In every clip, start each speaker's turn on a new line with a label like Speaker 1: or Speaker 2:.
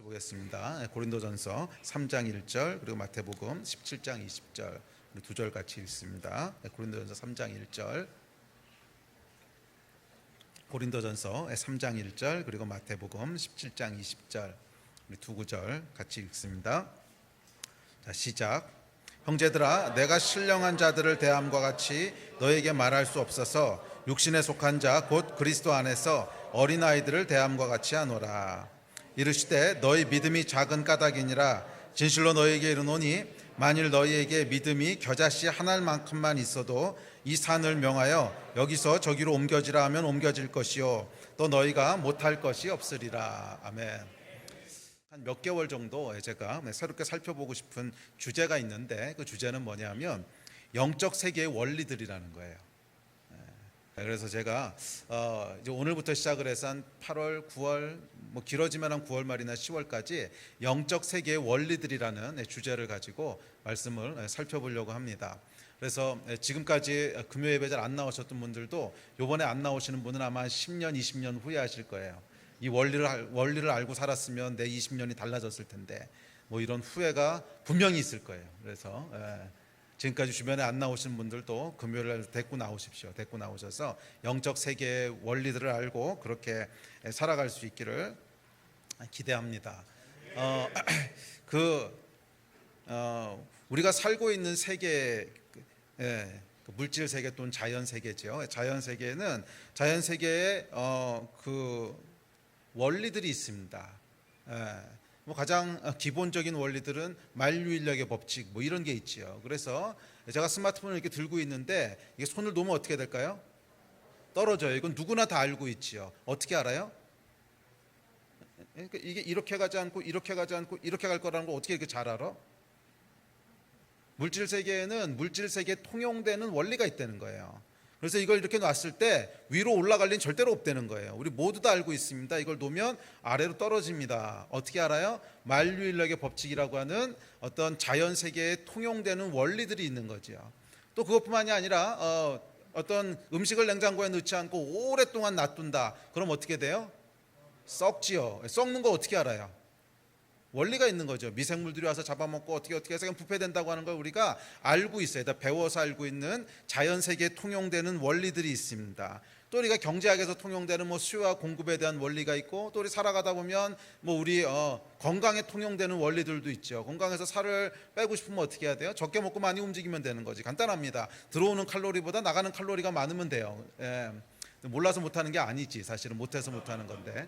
Speaker 1: 보겠습니다. 고린도전서 3장 1절 그리고 마태복음 17장 20절 두 절 같이 읽습니다. 고린도전서 3장 1절 고린도전서 3장 1절 그리고 마태복음 17장 20절 우리 두 구절 같이 읽습니다. 자, 시작. 형제들아, 내가 신령한 자들을 대함과 같이 너에게 말할 수 없어서 육신에 속한 자 곧 그리스도 안에서 어린아이들을 대함과 같이 하노라. 이르시되 너희 믿음이 작은 까닭이니라. 진실로 너희에게 이르노니 만일 너희에게 믿음이 겨자씨 한 알만큼만 있어도 이 산을 명하여 여기서 저기로 옮겨지라 하면 옮겨질 것이요 또 너희가 못할 것이 없으리라. 아멘. 한 몇 개월 정도 제가 새롭게 살펴보고 싶은 주제가 있는데 그 주제는 뭐냐면 영적 세계의 원리들이라는 거예요. 그래서 제가 이제 오늘부터 시작을 해서 한 8월, 9월, 길어지면 한 9월 말이나 10월까지 영적 세계의 원리들이라는 주제를 가지고 말씀을 살펴보려고 합니다. 그래서 지금까지 금요 예배 잘 안 나오셨던 분들도 이번에 안 나오시는 분은 아마 한 10년, 20년 후에 하실 거예요. 이 원리를 알고 살았으면 내 20년이 달라졌을 텐데 이런 후회가 분명히 있을 거예요. 그래서 지금까지 주변에 안 나오신 분들도 금요일날 데리고 나오십시오. 데리고 나오셔서 영적 세계의 원리들을 알고 그렇게 살아갈 수 있기를 기대합니다. 우리가 살고 있는 세계, 물질 세계 또는 자연 세계죠. 자연 세계는 자연 세계에 원리들이 있습니다. 가장 기본적인 원리들은 만유인력의 법칙 이런 게 있지요. 그래서 제가 스마트폰을 이렇게 들고 있는데 이게 손을 놓으면 어떻게 될까요? 떨어져요. 이건 누구나 다 알고 있지요. 어떻게 알아요? 그러니까 이게 이렇게 가지 않고 이렇게 가지 않고 이렇게 갈 거라는 걸 어떻게 이렇게 잘 알아? 물질 세계에는 물질 세계에 통용되는 원리가 있다는 거예요. 그래서 이걸 이렇게 놨을 때 위로 올라갈 리는 절대로 없다는 거예요. 우리 모두 다 알고 있습니다. 이걸 놓으면 아래로 떨어집니다. 어떻게 알아요? 만유인력의 법칙이라고 하는 어떤 자연 세계에 통용되는 원리들이 있는 거죠. 또 그것뿐만이 아니라 어떤 음식을 냉장고에 넣지 않고 오랫동안 놔둔다. 그럼 어떻게 돼요? 썩지요. 썩는 거 어떻게 알아요? 원리가 있는 거죠. 미생물들이 와서 잡아먹고 어떻게 해서 부패된다고 하는 걸 우리가 알고 있어요. 다 배워서 알고 있는 자연 세계에 통용되는 원리들이 있습니다. 또 우리가 경제학에서 통용되는 수요와 공급에 대한 원리가 있고, 또 우리 살아가다 보면 우리 건강에 통용되는 원리들도 있죠. 건강에서 살을 빼고 싶으면 어떻게 해야 돼요? 적게 먹고 많이 움직이면 되는 거지. 간단합니다. 들어오는 칼로리보다 나가는 칼로리가 많으면 돼요. 몰라서 못하는 게 아니지. 사실은 못해서 못하는 건데.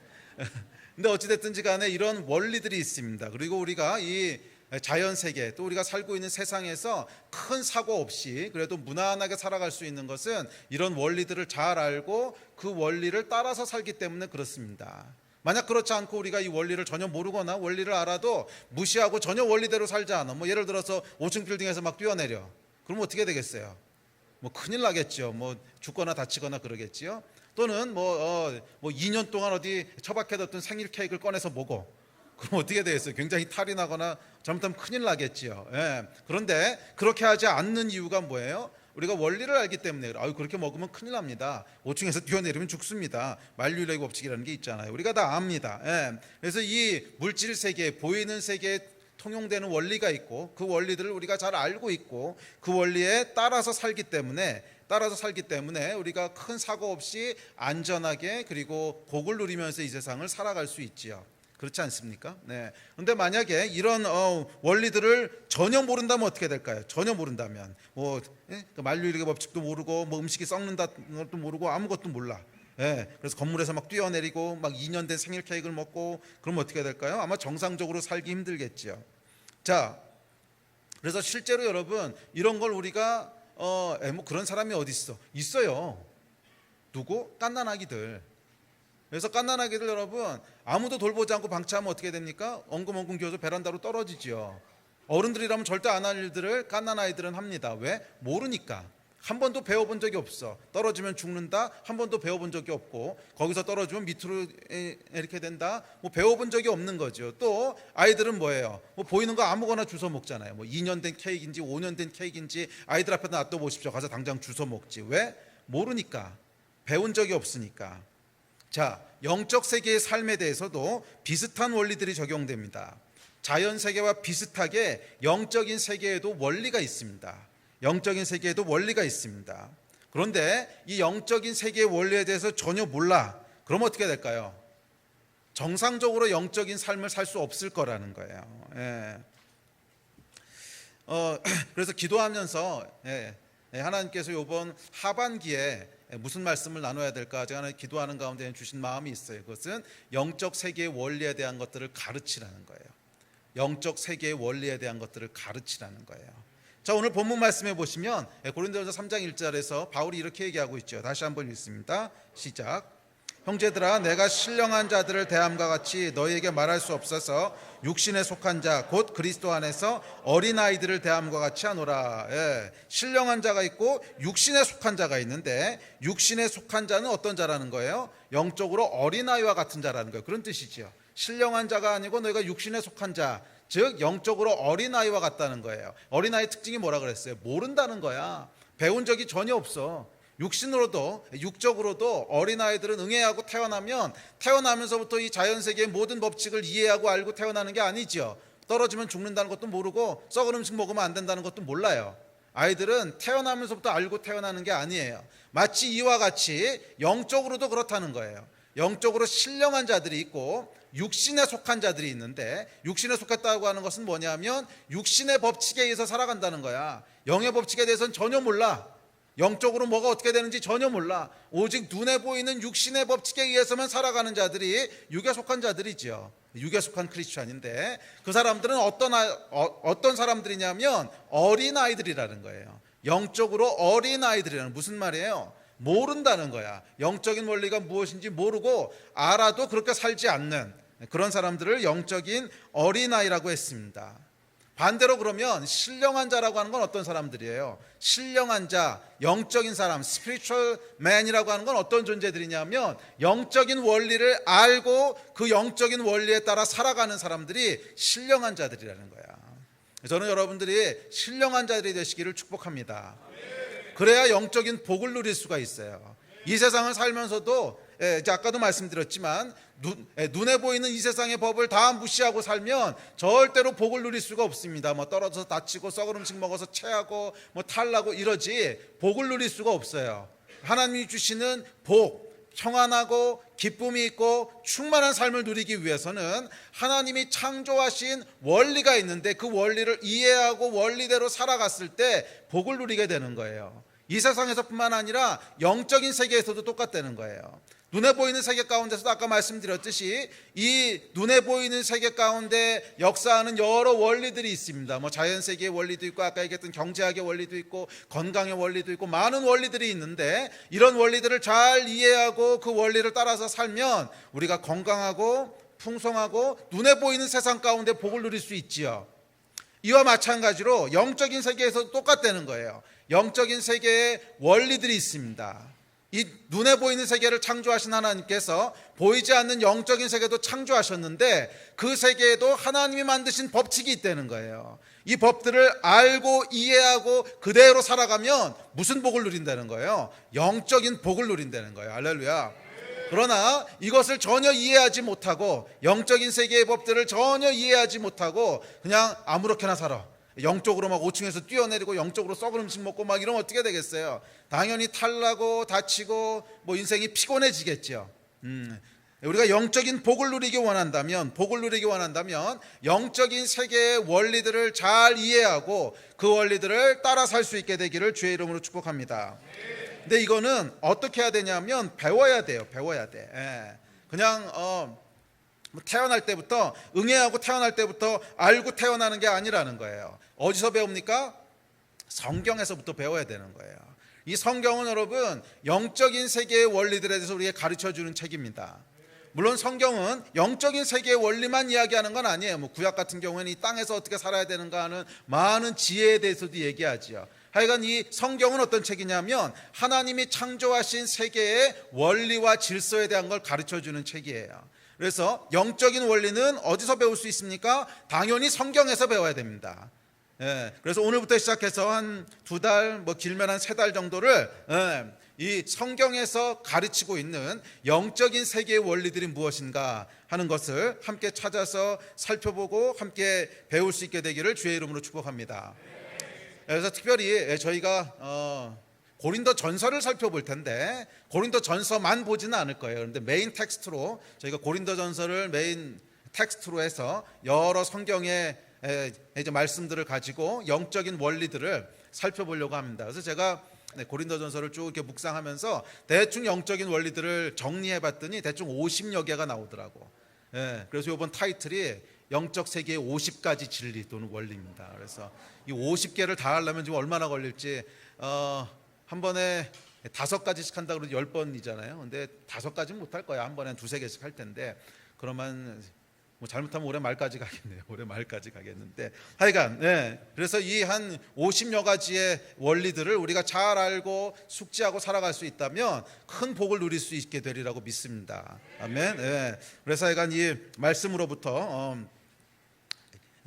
Speaker 1: 근데 어찌됐든지 간에 이런 원리들이 있습니다. 그리고 우리가 이 자연 세계 또 우리가 살고 있는 세상에서 큰 사고 없이 그래도 무난하게 살아갈 수 있는 것은 이런 원리들을 잘 알고 그 원리를 따라서 살기 때문에 그렇습니다. 만약 그렇지 않고 우리가 이 원리를 전혀 모르거나 원리를 알아도 무시하고 전혀 원리대로 살지 않아. 예를 들어서 5층 빌딩에서 막 뛰어내려. 그럼 어떻게 되겠어요? 큰일 나겠죠. 죽거나 다치거나 그러겠지요. 또는 2년 동안 어디 처박혀뒀던 생일 케이크를 꺼내서 먹어. 그럼 어떻게 되겠어요? 굉장히 탈이 나거나 잘못하면 큰일 나겠지요. 그런데 그렇게 하지 않는 이유가 뭐예요? 우리가 원리를 알기 때문에 그렇게 먹으면 큰일 납니다. 5층에서 뛰어내리면 죽습니다. 만유인력의 법칙이라는 게 있잖아요. 우리가 다 압니다. 그래서 이 물질 세계, 보이는 세계에 통용되는 원리가 있고 그 원리들을 우리가 잘 알고 있고 그 원리에 따라서 살기 때문에 우리가 큰 사고 없이 안전하게 그리고 복을 누리면서 이 세상을 살아갈 수 있지요. 그렇지 않습니까? 그런데 만약에 이런 원리들을 전혀 모른다면 어떻게 될까요? 전혀 모른다면 만유인력의 법칙도 모르고 음식이 썩는다는 것도 모르고 아무것도 몰라. 그래서 건물에서 막 뛰어내리고 막 2년 된 생일 케이크를 먹고 그러면 어떻게 될까요? 아마 정상적으로 살기 힘들겠죠. 자, 그래서 실제로 여러분 이런 걸 우리가 그런 사람이 어디 있어요. 누구? 갓난아기들. 그래서 갓난아기들 여러분 아무도 돌보지 않고 방치하면 어떻게 됩니까? 엉금엉금 기어서 베란다로 떨어지지요. 어른들이라면 절대 안 할 일들을 갓난아이들은 합니다. 왜? 모르니까. 한 번도 배워본 적이 없어. 떨어지면 죽는다. 한 번도 배워본 적이 없고 거기서 떨어지면 밑으로 이렇게 된다. 배워본 적이 없는 거죠. 또 아이들은 뭐예요? 보이는 거 아무거나 주워 먹잖아요. 2년 된 케이크인지 5년 된 케이크인지 아이들 앞에다 놔둬 보십시오. 가서 당장 주워 먹지. 왜? 모르니까. 배운 적이 없으니까. 자, 영적 세계의 삶에 대해서도 비슷한 원리들이 적용됩니다. 자연 세계와 비슷하게 영적인 세계에도 원리가 있습니다. 영적인 세계에도 원리가 있습니다. 그런데 이 영적인 세계의 원리에 대해서 전혀 몰라. 그럼 어떻게 될까요? 정상적으로 영적인 삶을 살 수 없을 거라는 거예요. 예. 그래서 기도하면서 하나님께서 이번 하반기에 무슨 말씀을 나눠야 될까 제가 기도하는 가운데 주신 마음이 있어요. 그것은 영적 세계의 원리에 대한 것들을 가르치라는 거예요. 영적 세계의 원리에 대한 것들을 가르치라는 거예요. 자, 오늘 본문 말씀해 보시면 고린도전서 3장 1절에서 바울이 이렇게 얘기하고 있죠. 다시 한번 읽습니다. 시작. 형제들아, 내가 신령한 자들을 대함과 같이 너희에게 말할 수 없어서 육신에 속한 자 곧 그리스도 안에서 어린아이들을 대함과 같이 하노라. 신령한 자가 있고 육신에 속한 자가 있는데, 육신에 속한 자는 어떤 자라는 거예요? 영적으로 어린아이와 같은 자라는 거예요. 그런 뜻이지요. 신령한 자가 아니고 너희가 육신에 속한 자, 즉 영적으로 어린아이와 같다는 거예요. 어린아이의 특징이 뭐라 그랬어요? 모른다는 거야. 배운 적이 전혀 없어. 육신으로도 육적으로도 어린아이들은 응애하고 태어나면 태어나면서부터 이 자연세계의 모든 법칙을 이해하고 알고 태어나는 게 아니죠. 떨어지면 죽는다는 것도 모르고 썩은 음식 먹으면 안 된다는 것도 몰라요. 아이들은 태어나면서부터 알고 태어나는 게 아니에요. 마치 이와 같이 영적으로도 그렇다는 거예요. 영적으로 신령한 자들이 있고 육신에 속한 자들이 있는데, 육신에 속했다고 하는 것은 뭐냐면 육신의 법칙에 의해서 살아간다는 거야. 영의 법칙에 대해서는 전혀 몰라. 영적으로 뭐가 어떻게 되는지 전혀 몰라. 오직 눈에 보이는 육신의 법칙에 의해서만 살아가는 자들이 육에 속한 자들이죠. 육에 속한 크리스찬인데, 그 사람들은 어떤 사람들이냐면 어린아이들이라는 거예요. 영적으로 어린아이들이라는, 무슨 말이에요? 모른다는 거야. 영적인 원리가 무엇인지 모르고 알아도 그렇게 살지 않는 그런 사람들을 영적인 어린아이라고 했습니다. 반대로 그러면 신령한 자라고 하는 건 어떤 사람들이에요? 신령한 자, 영적인 사람, spiritual man이라고 하는 건 어떤 존재들이냐면 영적인 원리를 알고 그 영적인 원리에 따라 살아가는 사람들이 신령한 자들이라는 거야. 저는 여러분들이 신령한 자들이 되시기를 축복합니다. 그래야 영적인 복을 누릴 수가 있어요. 이 세상을 살면서도 아까도 말씀드렸지만 눈에 보이는 이 세상의 법을 다 무시하고 살면 절대로 복을 누릴 수가 없습니다. 뭐 떨어져서 다치고 썩은 음식 먹어서 체하고 뭐 탈나고 이러지 복을 누릴 수가 없어요. 하나님이 주시는 복, 평안하고 기쁨이 있고 충만한 삶을 누리기 위해서는 하나님이 창조하신 원리가 있는데 그 원리를 이해하고 원리대로 살아갔을 때 복을 누리게 되는 거예요. 이 세상에서뿐만 아니라 영적인 세계에서도 똑같다는 거예요. 눈에 보이는 세계 가운데서도 아까 말씀드렸듯이 이 눈에 보이는 세계 가운데 역사하는 여러 원리들이 있습니다. 뭐 자연 세계의 원리도 있고 아까 얘기했던 경제학의 원리도 있고 건강의 원리도 있고 많은 원리들이 있는데, 이런 원리들을 잘 이해하고 그 원리를 따라서 살면 우리가 건강하고 풍성하고 눈에 보이는 세상 가운데 복을 누릴 수 있지요. 이와 마찬가지로 영적인 세계에서도 똑같다는 거예요. 영적인 세계에 원리들이 있습니다. 이 눈에 보이는 세계를 창조하신 하나님께서 보이지 않는 영적인 세계도 창조하셨는데 그 세계에도 하나님이 만드신 법칙이 있다는 거예요. 이 법들을 알고 이해하고 그대로 살아가면 무슨 복을 누린다는 거예요? 영적인 복을 누린다는 거예요. 할렐루야. 그러나 이것을 전혀 이해하지 못하고 영적인 세계의 법들을 전혀 이해하지 못하고 그냥 아무렇게나 살아. 영적으로 막 5층에서 뛰어내리고 영적으로 썩은 음식 먹고 막 이러면 어떻게 되겠어요? 당연히 탈나고 다치고 뭐 인생이 피곤해지겠죠. 우리가 영적인 복을 누리기 원한다면 영적인 세계의 원리들을 잘 이해하고 그 원리들을 따라 살 수 있게 되기를 주의 이름으로 축복합니다. 근데 이거는 어떻게 해야 되냐면 배워야 돼요. 배워야 돼. 그냥 태어날 때부터 응애하고 태어날 때부터 알고 태어나는 게 아니라는 거예요. 어디서 배웁니까? 성경에서부터 배워야 되는 거예요. 이 성경은 여러분 영적인 세계의 원리들에 대해서 우리에게 가르쳐주는 책입니다. 물론 성경은 영적인 세계의 원리만 이야기하는 건 아니에요. 뭐 구약 같은 경우에는 이 땅에서 어떻게 살아야 되는가 하는 많은 지혜에 대해서도 얘기하지요. 하여간 이 성경은 어떤 책이냐면 하나님이 창조하신 세계의 원리와 질서에 대한 걸 가르쳐주는 책이에요. 그래서 영적인 원리는 어디서 배울 수 있습니까? 당연히 성경에서 배워야 됩니다. 그래서 오늘부터 시작해서 한 2달, 뭐 길면 한 3달 정도를 이 성경에서 가르치고 있는 영적인 세계의 원리들이 무엇인가 하는 것을 함께 찾아서 살펴보고 함께 배울 수 있게 되기를 주의 이름으로 축복합니다. 그래서 특별히 저희가 고린도 전서를 살펴볼 텐데 고린도 전서만 보지는 않을 거예요. 그런데 메인 텍스트로 저희가 고린도 전서를 메인 텍스트로 해서 여러 성경의 이제 말씀들을 가지고 영적인 원리들을 살펴보려고 합니다. 그래서 제가 고린도 전서를 쭉 이렇게 묵상하면서 대충 영적인 원리들을 정리해 봤더니 대충 50여 개가 나오더라고. 그래서 이번 타이틀이 영적 세계의 50가지 진리 또는 원리입니다. 그래서 이 50개를 다 하려면 지금 얼마나 걸릴지 한 번에 5가지씩 한다고 그러면 10번이잖아요. 근데 5가지는 못할 거야. 한 번에 2-3개씩 할 텐데 그러면 뭐 잘못하면 올해 말까지 가겠네요. 올해 말까지 가겠는데 하여간 그래서 이 한 50여 가지의 원리들을 우리가 잘 알고 숙지하고 살아갈 수 있다면 큰 복을 누릴 수 있게 되리라고 믿습니다. 아멘. 그래서 하여간 이 말씀으로부터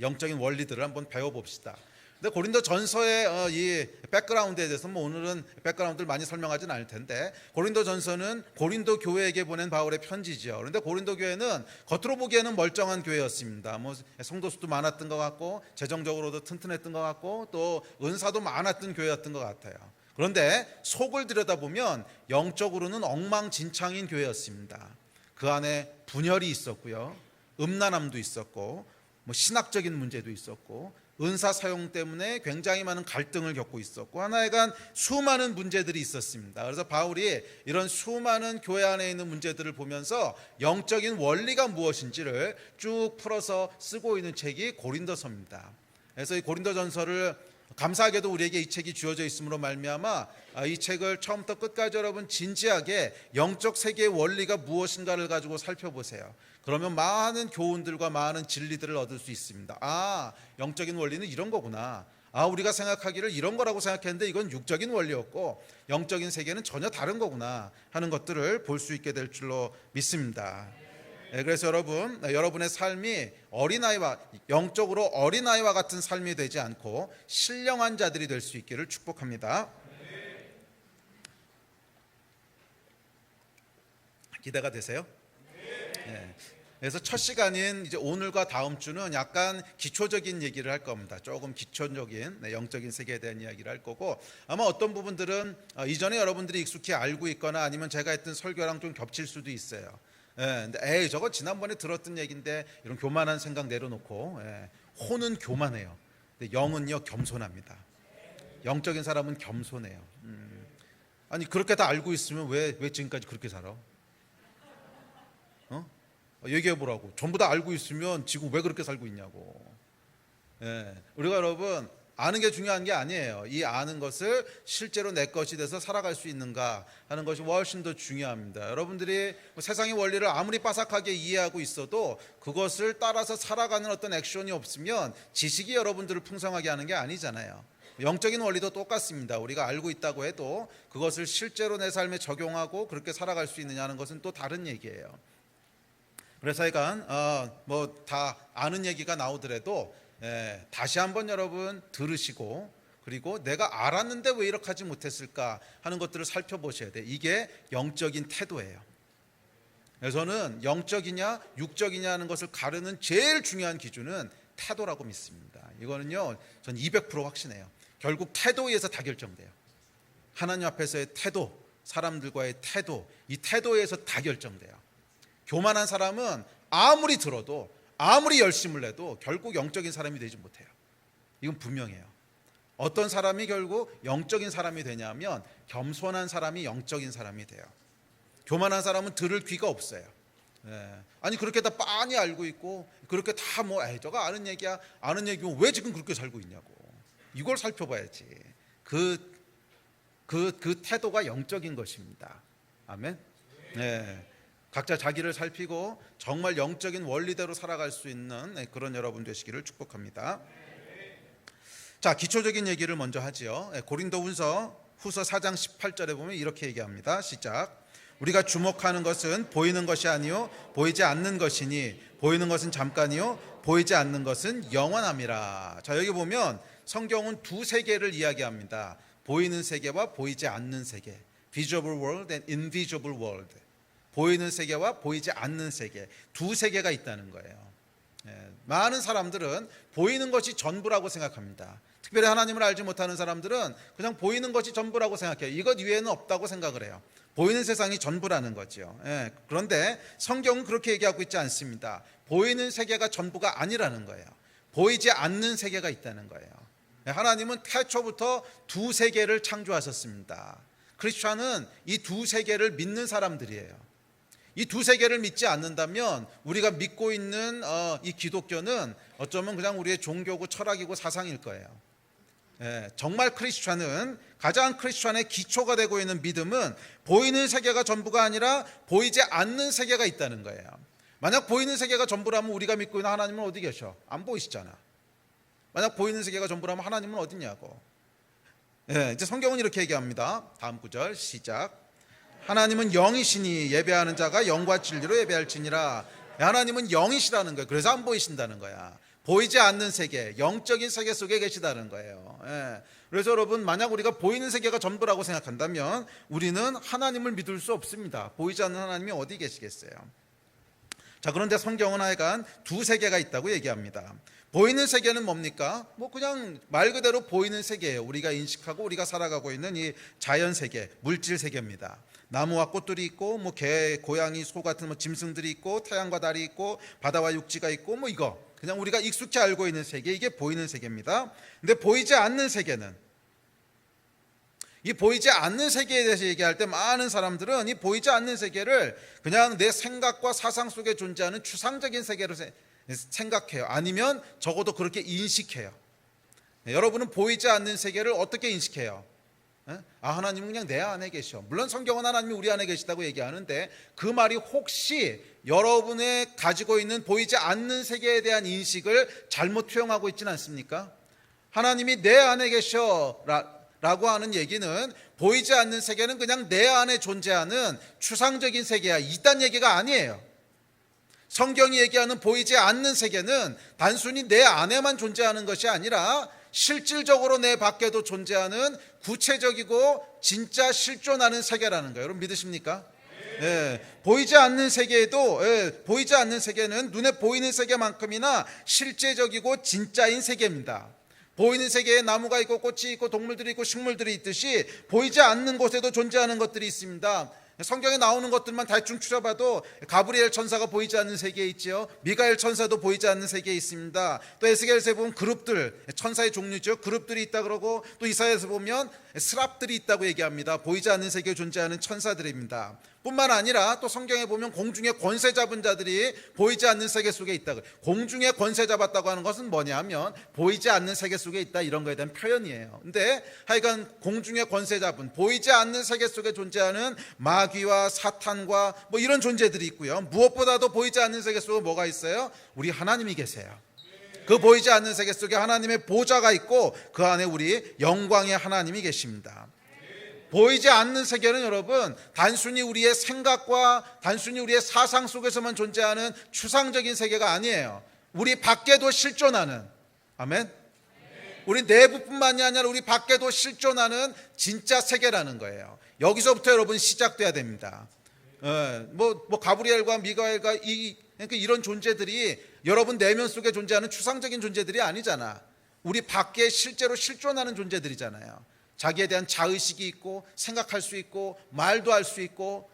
Speaker 1: 영적인 원리들을 한번 배워봅시다. 근데 고린도 전서의 이 백그라운드에 대해서 뭐 오늘은 백그라운드를 많이 설명하지는 않을 텐데 고린도 전서는 고린도 교회에게 보낸 바울의 편지죠. 그런데 고린도 교회는 겉으로 보기에는 멀쩡한 교회였습니다. 뭐 성도 수도 많았던 것 같고 재정적으로도 튼튼했던 것 같고 또 은사도 많았던 교회였던 것 같아요. 그런데 속을 들여다보면 영적으로는 엉망진창인 교회였습니다. 그 안에 분열이 있었고요, 음란함도 있었고 뭐 신학적인 문제도 있었고 은사 사용 때문에 굉장히 많은 갈등을 겪고 있었고 하나여간 수많은 문제들이 있었습니다. 그래서 바울이 이런 수많은 교회 안에 있는 문제들을 보면서 영적인 원리가 무엇인지를 쭉 풀어서 쓰고 있는 책이 고린도서입니다. 그래서 이 고린도전서를 감사하게도 우리에게 이 책이 주어져 있음으로 말미암아 이 책을 처음부터 끝까지 여러분 진지하게 영적 세계의 원리가 무엇인가를 가지고 살펴보세요. 그러면 많은 교훈들과 많은 진리들을 얻을 수 있습니다. 영적인 원리는 이런 거구나. 우리가 생각하기를 이런 거라고 생각했는데 이건 육적인 원리였고 영적인 세계는 전혀 다른 거구나 하는 것들을 볼 수 있게 될 줄로 믿습니다. 그래서 여러분의 삶이 어린아이와 영적으로 어린아이와 같은 삶이 되지 않고 신령한 자들이 될 수 있기를 축복합니다. 기대가 되세요? 그래서 첫 시간인 이제 오늘과 다음 주는 약간 기초적인 얘기를 할 겁니다. 조금 기초적인 영적인 세계에 대한 이야기를 할 거고 아마 어떤 부분들은 이전에 여러분들이 익숙히 알고 있거나 아니면 제가 했던 설교랑 좀 겹칠 수도 있어요. 근데 저거 지난번에 들었던 얘기인데 이런 교만한 생각 내려놓고 혼은 교만해요. 근데 영은요 겸손합니다. 영적인 사람은 겸손해요. 아니 그렇게 다 알고 있으면 왜 지금까지 그렇게 살아? 얘기해 보라고. 전부 다 알고 있으면 지금 왜 그렇게 살고 있냐고. 우리가 여러분 아는 게 중요한 게 아니에요. 이 아는 것을 실제로 내 것이 돼서 살아갈 수 있는가 하는 것이 훨씬 더 중요합니다. 여러분들이 세상의 원리를 아무리 빠삭하게 이해하고 있어도 그것을 따라서 살아가는 어떤 액션이 없으면 지식이 여러분들을 풍성하게 하는 게 아니잖아요. 영적인 원리도 똑같습니다. 우리가 알고 있다고 해도 그것을 실제로 내 삶에 적용하고 그렇게 살아갈 수 있느냐 하는 것은 또 다른 얘기예요. 그래서 하여간 뭐 다 아는 얘기가 나오더라도 다시 한번 여러분 들으시고 그리고 내가 알았는데 왜 이렇게 하지 못했을까 하는 것들을 살펴보셔야 돼요. 이게 영적인 태도예요. 그래서 저는 영적이냐 육적이냐 하는 것을 가르는 제일 중요한 기준은 태도라고 믿습니다. 이거는요 전 200% 확신해요. 결국 태도에 의해서 다 결정돼요. 하나님 앞에서의 태도, 사람들과의 태도, 이 태도에 의해서 다 결정돼요. 교만한 사람은 아무리 들어도 아무리 열심을 내도 결국 영적인 사람이 되지 못해요. 이건 분명해요. 어떤 사람이 결국 영적인 사람이 되냐면 겸손한 사람이 영적인 사람이 돼요. 교만한 사람은 들을 귀가 없어요. 아니 그렇게 다 빤히 알고 있고 그렇게 다 뭐 저거 아는 얘기야 아는 얘기면 왜 지금 그렇게 살고 있냐고. 이걸 살펴봐야지. 그 태도가 영적인 것입니다. 아멘. 각자 자기를 살피고 정말 영적인 원리대로 살아갈 수 있는 그런 여러분 되시기를 축복합니다. 자, 기초적인 얘기를 먼저 하지요. 고린도후서 4장 18절에 보면 이렇게 얘기합니다. 시작. 우리가 주목하는 것은 보이는 것이 아니요 보이지 않는 것이니 보이는 것은 잠깐이요 보이지 않는 것은 영원함이라. 자, 여기 보면 성경은 두 세계를 이야기합니다. 보이는 세계와 보이지 않는 세계. visible world and invisible world. 보이는 세계와 보이지 않는 세계, 두 세계가 있다는 거예요. 많은 사람들은 보이는 것이 전부라고 생각합니다. 특별히 하나님을 알지 못하는 사람들은 그냥 보이는 것이 전부라고 생각해요. 이것 이외에는 없다고 생각을 해요. 보이는 세상이 전부라는 거죠. 그런데 성경은 그렇게 얘기하고 있지 않습니다. 보이는 세계가 전부가 아니라는 거예요. 보이지 않는 세계가 있다는 거예요. 하나님은 태초부터 두 세계를 창조하셨습니다. 크리스천은 이 두 세계를 믿는 사람들이에요. 이 두 세계를 믿지 않는다면 우리가 믿고 있는 이 기독교는 어쩌면 그냥 우리의 종교고 철학이고 사상일 거예요. 정말 크리스천은, 가장 크리스천의 기초가 되고 있는 믿음은 보이는 세계가 전부가 아니라 보이지 않는 세계가 있다는 거예요. 만약 보이는 세계가 전부라면 우리가 믿고 있는 하나님은 어디 계셔? 안 보이시잖아. 만약 보이는 세계가 전부라면 하나님은 어디냐고. 이제 성경은 이렇게 얘기합니다. 다음 구절 시작. 하나님은 영이시니 예배하는 자가 영과 진리로 예배할지니라. 하나님은 영이시라는 거예요. 그래서 안 보이신다는 거야. 보이지 않는 세계, 영적인 세계 속에 계시다는 거예요. 그래서 여러분, 만약 우리가 보이는 세계가 전부라고 생각한다면 우리는 하나님을 믿을 수 없습니다. 보이지 않는 하나님이 어디 계시겠어요? 자, 그런데 성경은 하여간 두 세계가 있다고 얘기합니다. 보이는 세계는 뭡니까? 그냥 말 그대로 보이는 세계예요. 우리가 인식하고 우리가 살아가고 있는 이 자연 세계, 물질 세계입니다. 나무와 꽃들이 있고 개, 고양이, 소 같은 짐승들이 있고 태양과 달이 있고 바다와 육지가 있고 이거 그냥 우리가 익숙히 알고 있는 세계, 이게 보이는 세계입니다. 근데 보이지 않는 세계는, 이 보이지 않는 세계에 대해서 얘기할 때 많은 사람들은 이 보이지 않는 세계를 그냥 내 생각과 사상 속에 존재하는 추상적인 세계로 생각해요. 아니면 적어도 그렇게 인식해요. 여러분은 보이지 않는 세계를 어떻게 인식해요? 하나님은 그냥 내 안에 계셔. 물론 성경은 하나님이 우리 안에 계시다고 얘기하는데 그 말이 혹시 여러분의 가지고 있는 보이지 않는 세계에 대한 인식을 잘못 투영하고 있지는 않습니까? 하나님이 내 안에 계셔 라고 하는 얘기는 보이지 않는 세계는 그냥 내 안에 존재하는 추상적인 세계야, 이딴 얘기가 아니에요. 성경이 얘기하는 보이지 않는 세계는 단순히 내 안에만 존재하는 것이 아니라 실질적으로 내 밖에도 존재하는 구체적이고 진짜 실존하는 세계라는 거예요. 여러분 믿으십니까? 보이지 않는 세계에도 보이지 않는 세계는 눈에 보이는 세계만큼이나 실제적이고 진짜인 세계입니다. 보이는 세계에 나무가 있고 꽃이 있고 동물들이 있고 식물들이 있듯이 보이지 않는 곳에도 존재하는 것들이 있습니다. 성경에 나오는 것들만 대충 추려봐도 가브리엘 천사가 보이지 않는 세계에 있죠. 미가엘 천사도 보이지 않는 세계에 있습니다. 또 에스겔서에 보면 그룹들, 천사의 종류죠. 그룹들이 있다 그러고, 또 이사야에서 보면 스랍들이 있다고 얘기합니다. 보이지 않는 세계에 존재하는 천사들입니다. 뿐만 아니라 또 성경에 보면 공중에 권세 잡은 자들이 보이지 않는 세계 속에 있다. 공중에 권세 잡았다고 하는 것은 뭐냐면 보이지 않는 세계 속에 있다, 이런 거에 대한 표현이에요. 근데 하여간 공중에 권세 잡은 보이지 않는 세계 속에 존재하는 마귀와 사탄과 이런 존재들이 있고요. 무엇보다도 보이지 않는 세계 속에 뭐가 있어요? 우리 하나님이 계세요. 그 보이지 않는 세계 속에 하나님의 보좌가 있고 그 안에 우리 영광의 하나님이 계십니다. 보이지 않는 세계는 여러분 단순히 우리의 생각과 단순히 우리의 사상 속에서만 존재하는 추상적인 세계가 아니에요. 우리 밖에도 실존하는, 아멘? 우리 내부뿐만이 아니라 우리 밖에도 실존하는 진짜 세계라는 거예요. 여기서부터 여러분 시작돼야 됩니다. 가브리엘과 미가엘과 그러니까 이런 존재들이 여러분 내면 속에 존재하는 추상적인 존재들이 아니잖아. 우리 밖에 실제로 실존하는 존재들이잖아요. 자기에 대한 자의식이 있고 생각할 수 있고 말도 할 수 있고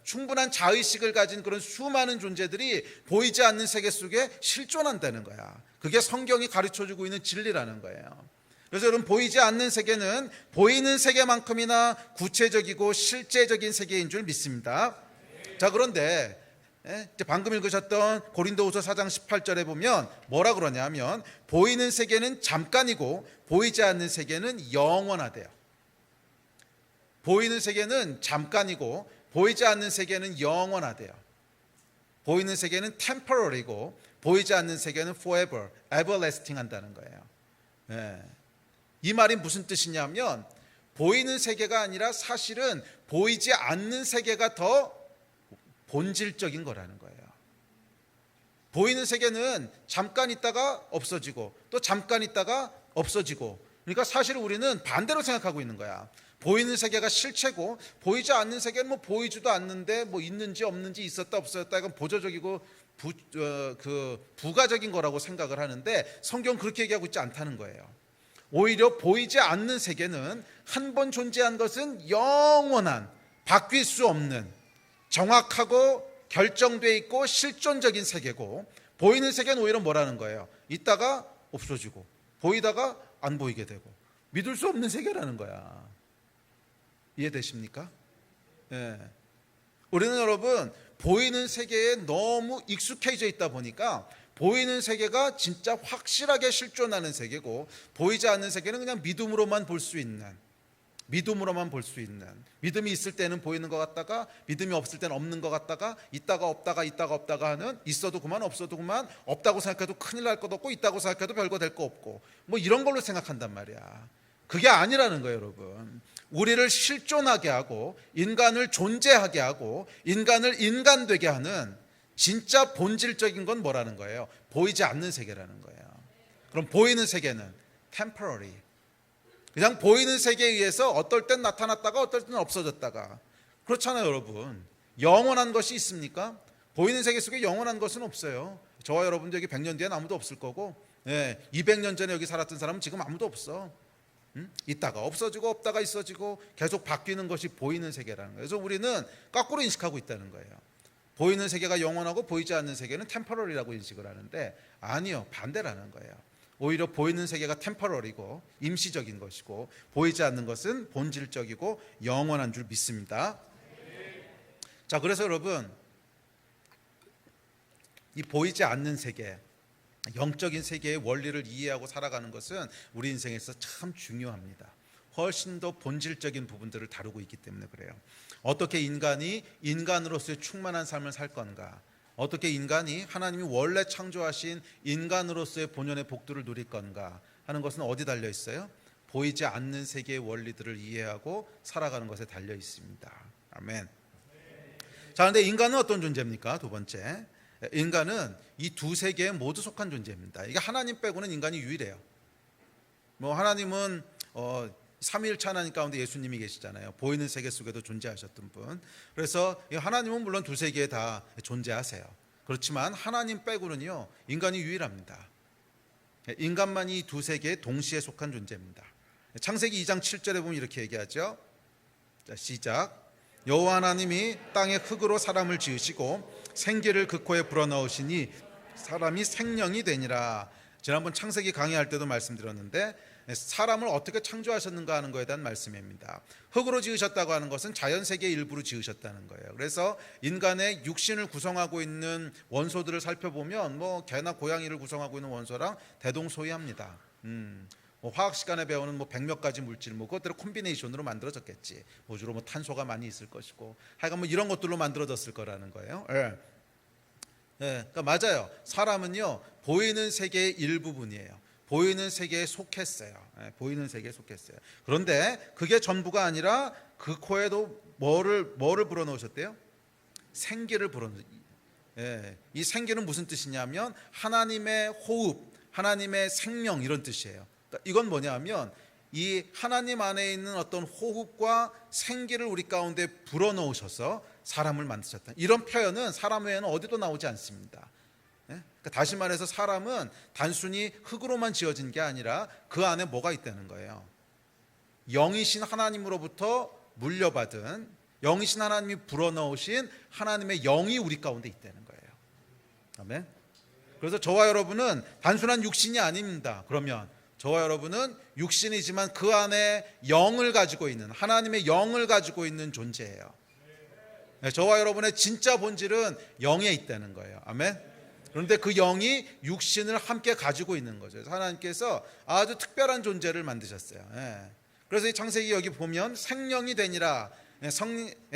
Speaker 1: 충분한 자의식을 가진 그런 수많은 존재들이 보이지 않는 세계 속에 실존한다는 거야. 그게 성경이 가르쳐주고 있는 진리라는 거예요. 그래서 여러분 보이지 않는 세계는 보이는 세계만큼이나 구체적이고 실제적인 세계인 줄 믿습니다. 자, 그런데 이제 방금 읽으셨던 고린도후서 4장 18절에 보면 뭐라 그러냐면 보이는 세계는 잠깐이고 보이지 않는 세계는 영원하대요. 보이는 세계는 잠깐이고 보이지 않는 세계는 영원하대요. 보이는 세계는 temporary고 보이지 않는 세계는 forever, everlasting 한다는 거예요. 이 말이 무슨 뜻이냐면 보이는 세계가 아니라 사실은 보이지 않는 세계가 더 본질적인 거라는 거예요. 보이는 세계는 잠깐 있다가 없어지고 또 잠깐 있다가 없어지고, 그러니까 사실 우리는 반대로 생각하고 있는 거야. 보이는 세계가 실체고 보이지 않는 세계는 뭐 보이지도 않는데 뭐 있는지 없는지 있었다 없었다 이건 보조적이고 부가적인 거라고 생각을 하는데 성경은 그렇게 얘기하고 있지 않다는 거예요. 오히려 보이지 않는 세계는 한 번 존재한 것은 영원한 바뀔 수 없는 정확하고 결정되어 있고 실존적인 세계고 보이는 세계는 오히려 뭐라는 거예요? 있다가 없어지고 보이다가 안 보이게 되고 믿을 수 없는 세계라는 거야. 이해되십니까? 예. 우리는 여러분 보이는 세계에 너무 익숙해져 있다 보니까 보이는 세계가 진짜 확실하게 실존하는 세계고 보이지 않는 세계는 그냥 믿음으로만 볼 수 있는 믿음이 있을 때는 보이는 것 같다가 믿음이 없을 때는 없는 것 같다가 있다가 없다가 하는 있어도 그만 없어도 그만 없다고 생각해도 큰일 날 것 없고 있다고 생각해도 별거 될 거 없고 뭐 이런 걸로 생각한단 말이야. 그게 아니라는 거예요 여러분. 우리를 실존하게 하고 인간을 존재하게 하고 인간을 인간되게 하는 진짜 본질적인 건 뭐라는 거예요? 보이지 않는 세계라는 거예요. 그럼 보이는 세계는 temporary, 그냥 보이는 세계에 의해서 어떨 땐 나타났다가 어떨 땐 없어졌다가 그렇잖아요 여러분. 영원한 것이 있습니까? 보이는 세계 속에 영원한 것은 없어요. 저와 여러분도 여기 100년 뒤엔 아무도 없을 거고 200년 전에 여기 살았던 사람은 지금 아무도 없어. 있다가 없어지고 없다가 있어지고 계속 바뀌는 것이 보이는 세계라는 거예요. 그래서 우리는 거꾸로 인식하고 있다는 거예요. 보이는 세계가 영원하고 보이지 않는 세계는 템퍼러리라고 인식을 하는데 아니요, 반대라는 거예요. 오히려 보이는 세계가 템퍼러리고 임시적인 것이고 보이지 않는 것은 본질적이고 영원한 줄 믿습니다. 자, 그래서 여러분 이 보이지 않는 세계, 영적인 세계의 원리를 이해하고 살아가는 것은 우리 인생에서 참 중요합니다. 훨씬 더 본질적인 부분들을 다루고 있기 때문에 그래요. 어떻게 인간이 인간으로서의 충만한 삶을 살 건가? 어떻게 인간이 하나님이 원래 창조하신 인간으로서의 본연의 복들을 누릴 건가 하는 것은 어디 달려 있어요? 보이지 않는 세계의 원리들을 이해하고 살아가는 것에 달려 있습니다. 아멘. 자, 그런데 인간은 어떤 존재입니까? 두 번째, 인간은 이 두 세계에 모두 속한 존재입니다. 이게 하나님 빼고는 인간이 유일해요. 뭐 하나님은 삼위일체 하나님 가운데 예수님이 계시잖아요. 보이는 세계 속에도 존재하셨던 분. 그래서 하나님은 물론 두 세계에 다 존재하세요. 그렇지만 하나님 빼고는요 인간이 유일합니다. 인간만이 이 두 세계에 동시에 속한 존재입니다. 창세기 2장 7절에 보면 이렇게 얘기하죠. 자, 시작. 여호와 하나님이 땅의 흙으로 사람을 지으시고 생기를 그 코에 불어넣으시니 사람이 생명이 되니라. 지난번 창세기 강의할 때도 말씀드렸는데 사람을 어떻게 창조하셨는가 하는 것에 대한 말씀입니다. 흙으로 지으셨다고 하는 것은 자연세계의 일부로 지으셨다는 거예요. 그래서 인간의 육신을 구성하고 있는 원소들을 살펴보면 뭐 개나 고양이를 구성하고 있는 원소랑 대동소이합니다. 뭐 화학 시간에 배우는 뭐 100몇 가지 물질, 뭐 그것대로 콤비네이션으로 만들어졌겠지. 뭐 주로 뭐 탄소가 많이 있을 것이고, 하여간 뭐 이런 것들로 만들어졌을 거라는 거예요. 그러니까 맞아요. 사람은요 보이는 세계의 일부분이에요. 보이는 세계에 속했어요. 보이는 세계에 속했어요. 그런데 그게 전부가 아니라 그 코에도 뭐를 불어넣으셨대요? 생기를 불어넣으셨어요. 이 생기는 무슨 뜻이냐면 하나님의 호흡, 하나님의 생명 이런 뜻이에요. 그러니까 이건 뭐냐면 이 하나님 안에 있는 어떤 호흡과 생기를 우리 가운데 불어넣으셔서 사람을 만드셨다. 이런 표현은 사람 외에는 어디도 나오지 않습니다. 그러니까 다시 말해서 사람은 단순히 흙으로만 지어진 게 아니라 그 안에 뭐가 있다는 거예요. 영이신 하나님으로부터 물려받은, 영이신 하나님이 불어넣으신 하나님의 영이 우리 가운데 있다는 거예요. 아멘. 그래서 저와 여러분은 단순한 육신이 아닙니다. 그러면 저와 여러분은 육신이지만 그 안에 영을 가지고 있는, 하나님의 영을 가지고 있는 존재예요. 저와 여러분의 진짜 본질은 영에 있다는 거예요. 아멘. 그런데 그 영이 육신을 함께 가지고 있는 거죠. 하나님께서 아주 특별한 존재를 만드셨어요. 그래서 이 창세기 여기 보면 생명이 되니라.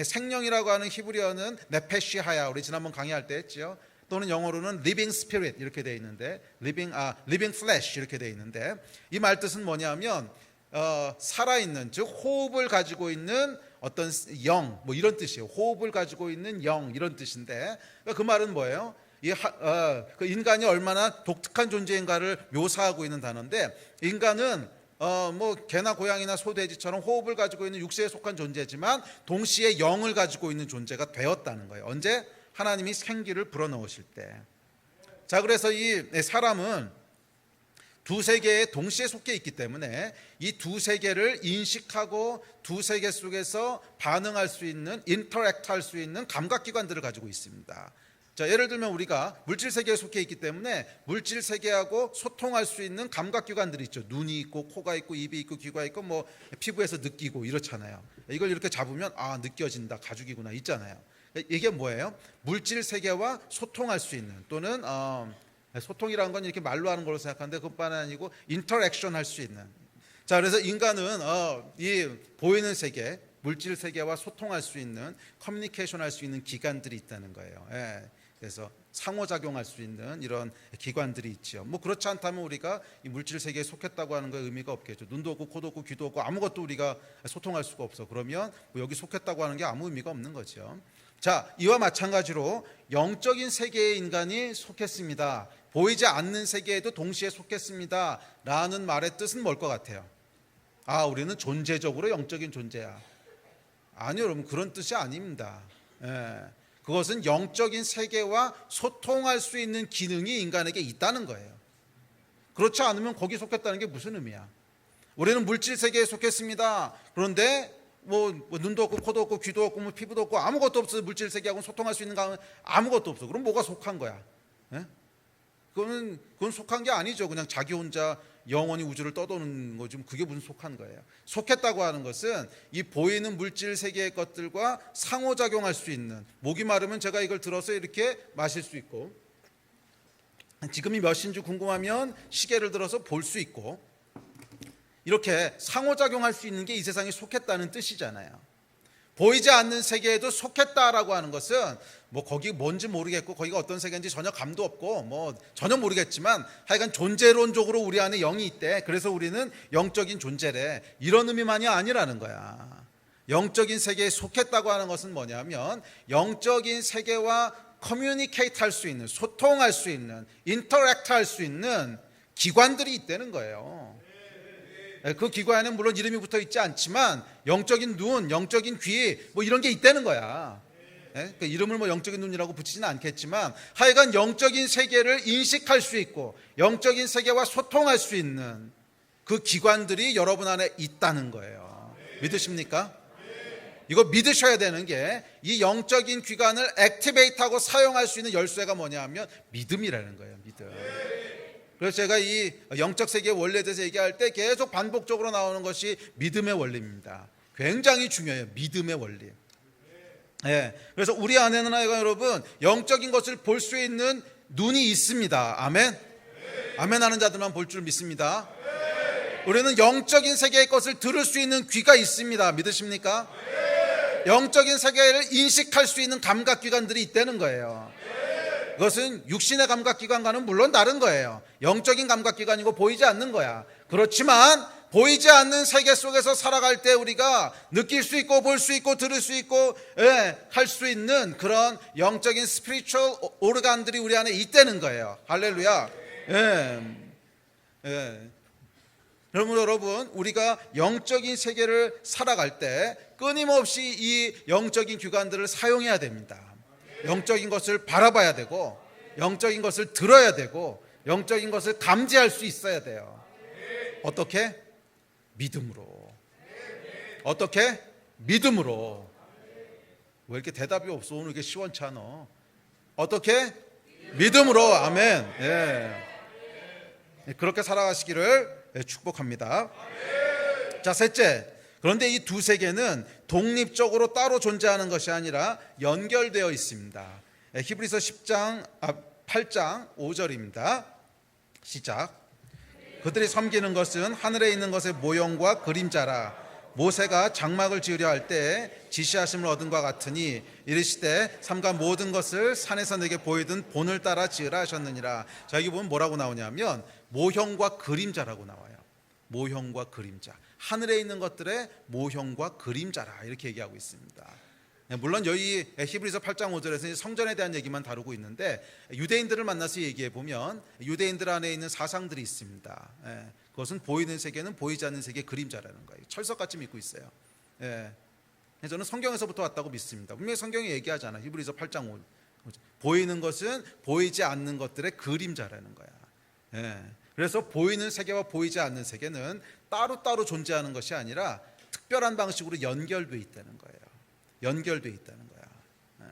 Speaker 1: 생명이라고 하는 히브리어는 네페시하야. 우리 지난번 강의할 때 했죠. 또는 영어로는 living spirit 이렇게 돼 있는데 living flesh 이렇게 돼 있는데 이 말 뜻은 뭐냐면 살아있는, 즉 호흡을 가지고 있는 어떤 영, 뭐 이런 뜻이에요. 호흡을 가지고 있는 영 이런 뜻인데 그 말은 뭐예요? 그 인간이 얼마나 독특한 존재인가를 묘사하고 있는 단어인데 인간은 뭐 개나 고양이나 소, 돼지처럼 호흡을 가지고 있는 육체에 속한 존재지만 동시에 영을 가지고 있는 존재가 되었다는 거예요. 언제? 하나님이 생기를 불어넣으실 때. 자, 그래서 이 사람은 두 세계에 동시에 속해 있기 때문에 이 두 세계를 인식하고 두 세계 속에서 반응할 수 있는, 인터랙트 할 수 있는 감각기관들을 가지고 있습니다. 자, 예를 들면 우리가 물질 세계에 속해 있기 때문에 물질 세계하고 소통할 수 있는 감각기관들이 있죠. 눈이 있고 코가 있고 입이 있고 귀가 있고 뭐 피부에서 느끼고 이렇잖아요. 이걸 이렇게 잡으면 아, 느껴진다, 가죽이구나 있잖아요. 이게 뭐예요? 물질 세계와 소통할 수 있는, 또는 소통이라는 건 이렇게 말로 하는 걸로 생각하는데 그것뿐만 아니고 인터랙션 할 수 있는. 자, 그래서 인간은 이 보이는 세계, 물질 세계와 소통할 수 있는, 커뮤니케이션 할 수 있는 기관들이 있다는 거예요. 그래서 상호작용할 수 있는 이런 기관들이 있죠. 뭐 그렇지 않다면 우리가 이 물질 세계에 속했다고 하는 거에 의미가 없겠죠. 눈도 없고 코도 없고 귀도 없고 아무것도 우리가 소통할 수가 없어. 그러면 뭐 여기 속했다고 하는 게 아무 의미가 없는 거죠. 자, 이와 마찬가지로 영적인 세계에 인간이 속했습니다, 보이지 않는 세계에도 동시에 속했습니다 라는 말의 뜻은 뭘 것 같아요? 아, 우리는 존재적으로 영적인 존재야. 아니요, 여러분, 그런 뜻이 아닙니다. 그것은 영적인 세계와 소통할 수 있는 기능이 인간에게 있다는 거예요. 그렇지 않으면 거기 속했다는 게 무슨 의미야? 우리는 물질 세계에 속했습니다. 그런데 뭐 눈도 없고 코도 없고 귀도 없고 뭐 피부도 없고 아무것도 없어. 물질 세계하고 소통할 수 있는 거 아무것도 없어. 그럼 뭐가 속한 거야? 그건 속한 게 아니죠. 그냥 자기 혼자 영원히 우주를 떠도는 거지. 그게 무슨 속한 거예요? 속했다고 하는 것은 이 보이는 물질 세계의 것들과 상호작용할 수 있는, 목이 마르면 제가 이걸 들어서 이렇게 마실 수 있고, 지금이 몇 시인지 궁금하면 시계를 들어서 볼 수 있고, 이렇게 상호작용할 수 있는 게 이 세상에 속했다는 뜻이잖아요. 보이지 않는 세계에도 속했다라고 하는 것은 뭐 거기 뭔지 모르겠고 거기가 어떤 세계인지 전혀 감도 없고 뭐 전혀 모르겠지만 하여간 존재론적으로 우리 안에 영이 있대. 그래서 우리는 영적인 존재래. 이런 의미만이 아니라는 거야. 영적인 세계에 속했다고 하는 것은 뭐냐면 영적인 세계와 커뮤니케이트 할 수 있는, 소통할 수 있는, 인터랙트 할 수 있는 기관들이 있다는 거예요. 그 기관에는 물론 이름이 붙어 있지 않지만 영적인 눈, 영적인 귀 뭐 이런 게 있다는 거야. 그 이름을 뭐 영적인 눈이라고 붙이지는 않겠지만 하여간 영적인 세계를 인식할 수 있고 영적인 세계와 소통할 수 있는 그 기관들이 여러분 안에 있다는 거예요. 믿으십니까? 이거 믿으셔야 되는 게, 이 영적인 기관을 액티베이트하고 사용할 수 있는 열쇠가 뭐냐 하면 믿음이라는 거예요. 믿음. 그래서 제가 이 영적 세계의 원리에 대해서 얘기할 때 계속 반복적으로 나오는 것이 믿음의 원리입니다. 굉장히 중요해요. 믿음의 원리. 그래서 우리 안에는 여러분 영적인 것을 볼 수 있는 눈이 있습니다. 아멘. 아멘 하는 자들만 볼 줄 믿습니다. 우리는 영적인 세계의 것을 들을 수 있는 귀가 있습니다. 믿으십니까? 영적인 세계를 인식할 수 있는 감각기관들이 있다는 거예요. 그것은 육신의 감각기관과는 물론 다른 거예요. 영적인 감각기관이고 보이지 않는 거야. 그렇지만 보이지 않는 세계 속에서 살아갈 때 우리가 느낄 수 있고 볼 수 있고 들을 수 있고 할 수 있는 그런 영적인 스피리추얼 오르간들이 우리 안에 있다는 거예요. 할렐루야. 여러분, 우리가 영적인 세계를 살아갈 때 끊임없이 이 영적인 기관들을 사용해야 됩니다. 영적인 것을 바라봐야 되고 영적인 것을 들어야 되고 영적인 것을 감지할 수 있어야 돼요. 어떻게? 믿음으로. 어떻게? 믿음으로. 왜 이렇게 대답이 없어? 오늘 이렇게 시원치 않아? 어떻게? 믿음으로. 아멘. 그렇게 살아가시기를 축복합니다. 자, 셋째, 그런데 이 두 세계는 독립적으로 따로 존재하는 것이 아니라 연결되어 있습니다. 히브리서 8장 5절입니다. 시작. 그들이 섬기는 것은 하늘에 있는 것의 모형과 그림자라. 모세가 장막을 지으려 할 때 지시하심을 얻은 것 같으니 이르시되 삼가 모든 것을 산에서 내게 보이던 본을 따라 지으라 하셨느니라. 자, 여기 보면 뭐라고 나오냐면 모형과 그림자라고 나와요. 모형과 그림자. 하늘에 있는 것들의 모형과 그림자라, 이렇게 얘기하고 있습니다. 물론 여기 히브리서 8장 5절에서 성전에 대한 얘기만 다루고 있는데 유대인들을 만나서 얘기해 보면 유대인들 안에 있는 사상들이 있습니다. 그것은 보이는 세계는 보이지 않는 세계의 그림자라는 거예요. 철석같이 믿고 있어요. 예. 저는 성경에서부터 왔다고 믿습니다. 분명히 성경이 얘기하잖아요. 히브리서 8장 5. 보이는 것은 보이지 않는 것들의 그림자라는 거야. 예. 그래서 보이는 세계와 보이지 않는 세계는 따로따로 존재하는 것이 아니라 특별한 방식으로 연결돼 있다는 거예요. 연결돼 있다는 거야. 예.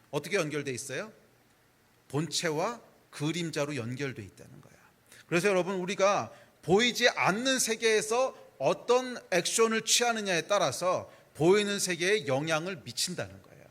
Speaker 1: 어떻게 연결돼 있어요? 본체와 그림자로 연결돼 있다는 거야. 그래서 여러분, 우리가 보이지 않는 세계에서 어떤 액션을 취하느냐에 따라서 보이는 세계에 영향을 미친다는 거예요.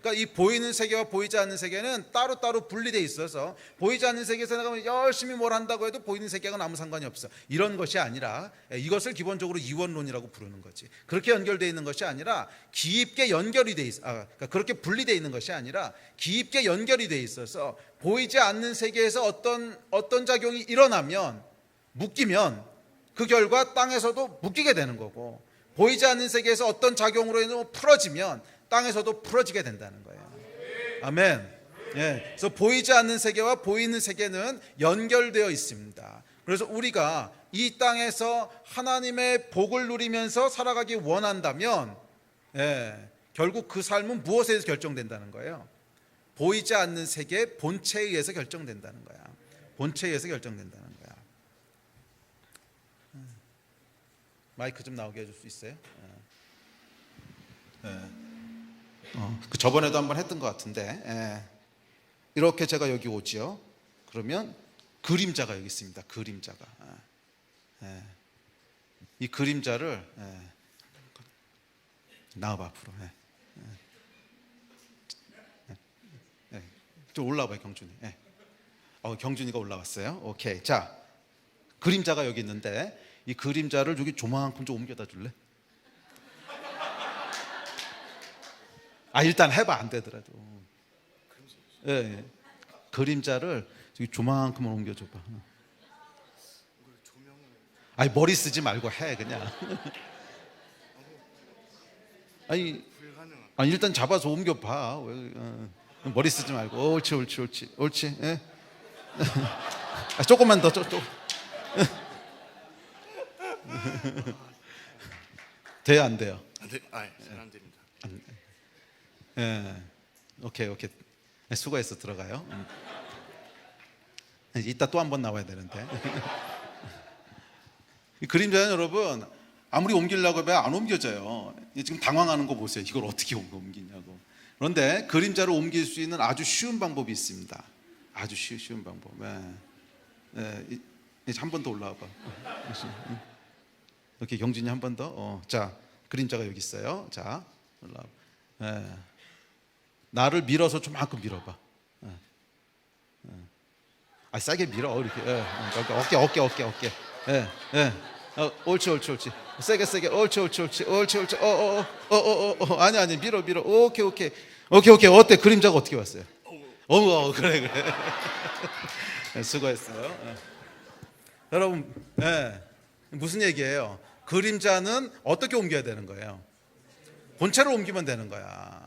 Speaker 1: 그러니까 이 보이는 세계와 보이지 않는 세계는 따로따로 분리되어 있어서 보이지 않는 세계에서 내가 열심히 뭘 한다고 해도 보이는 세계하고는 아무 상관이 없어. 이런 것이 아니라, 이것을 기본적으로 이원론이라고 부르는 거지. 그렇게 연결되어 있는 것이 아니라 깊게 연결이 돼 있어. 그러니까 그렇게 분리되어 있는 것이 아니라 깊게 연결이 돼 있어서 보이지 않는 세계에서 어떤 작용이 일어나면, 묶이면 그 결과 땅에서도 묶이게 되는 거고, 보이지 않는 세계에서 어떤 작용으로 인해서 풀어지면 땅에서도 풀어지게 된다는 거예요. 아멘. 예. 그래서 보이지 않는 세계와 보이는 세계는 연결되어 있습니다. 그래서 우리가 이 땅에서 하나님의 복을 누리면서 살아가기 원한다면, 결국 그 삶은 무엇에 의해서 결정된다는 거예요? 보이지 않는 세계의 본체에 의해서 결정된다는 거야. 본체에 의해서 결정된다는 거야. 마이크 좀 나오게 해줄 수 있어요? 그 저번에도 한번 했던 것 같은데, 이렇게 제가 여기 오지요. 그러면 그림자가 여기 있습니다. 그림자가. 이 그림자를 나와봐 앞으로. 좀 올라와봐요, 경준이. 경준이가 올라왔어요. 오케이. 자, 그림자가 여기 있는데 이 그림자를 여기 조만큼 좀 옮겨다 줄래? 일단 해봐. 안 되더라도. 그림자를 저기 조만큼만 옮겨줘봐. 머리 쓰지 말고 해 그냥. 일단 잡아서 옮겨봐. 머리 쓰지 말고. 옳지. 조금만 더. 돼요, 안 돼요?
Speaker 2: 잘 안 됩니다.
Speaker 1: 오케이. 수고해서 들어가요. 이따 또 한 번 나와야 되는데. 이 그림자는 여러분, 아무리 옮기려고 하면 안 옮겨져요. 지금 당황하는 거 보세요. 이걸 어떻게 옮기냐고. 그런데 그림자를 옮길 수 있는 아주 쉬운 방법이 있습니다. 아주 쉬운 방법. 한 번 더 올라와 봐. 이렇게 경진이 한 번 더. 자, 그림자가 여기 있어요. 자, 올라와. 나를 밀어서 좀만큼 밀어봐. 세게 밀어. 이렇게. 어깨. 옳지. 세게. 옳지. 아니. 밀어. 오케이. 어때? 그림자가 어떻게 왔어요? 그래. 수고했어요. 여러분, 무슨 얘기예요? 그림자는 어떻게 옮겨야 되는 거예요? 본체를 옮기면 되는 거야.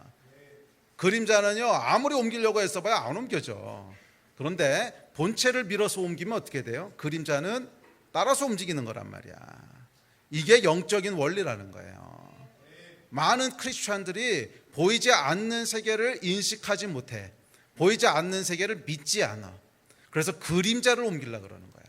Speaker 1: 그림자는요, 아무리 옮기려고 해서 봐야 안 옮겨져. 그런데 본체를 밀어서 옮기면 어떻게 돼요? 그림자는 따라서 움직이는 거란 말이야. 이게 영적인 원리라는 거예요. 많은 크리스찬들이 보이지 않는 세계를 인식하지 못해. 보이지 않는 세계를 믿지 않아. 그래서 그림자를 옮기려고 그러는 거야.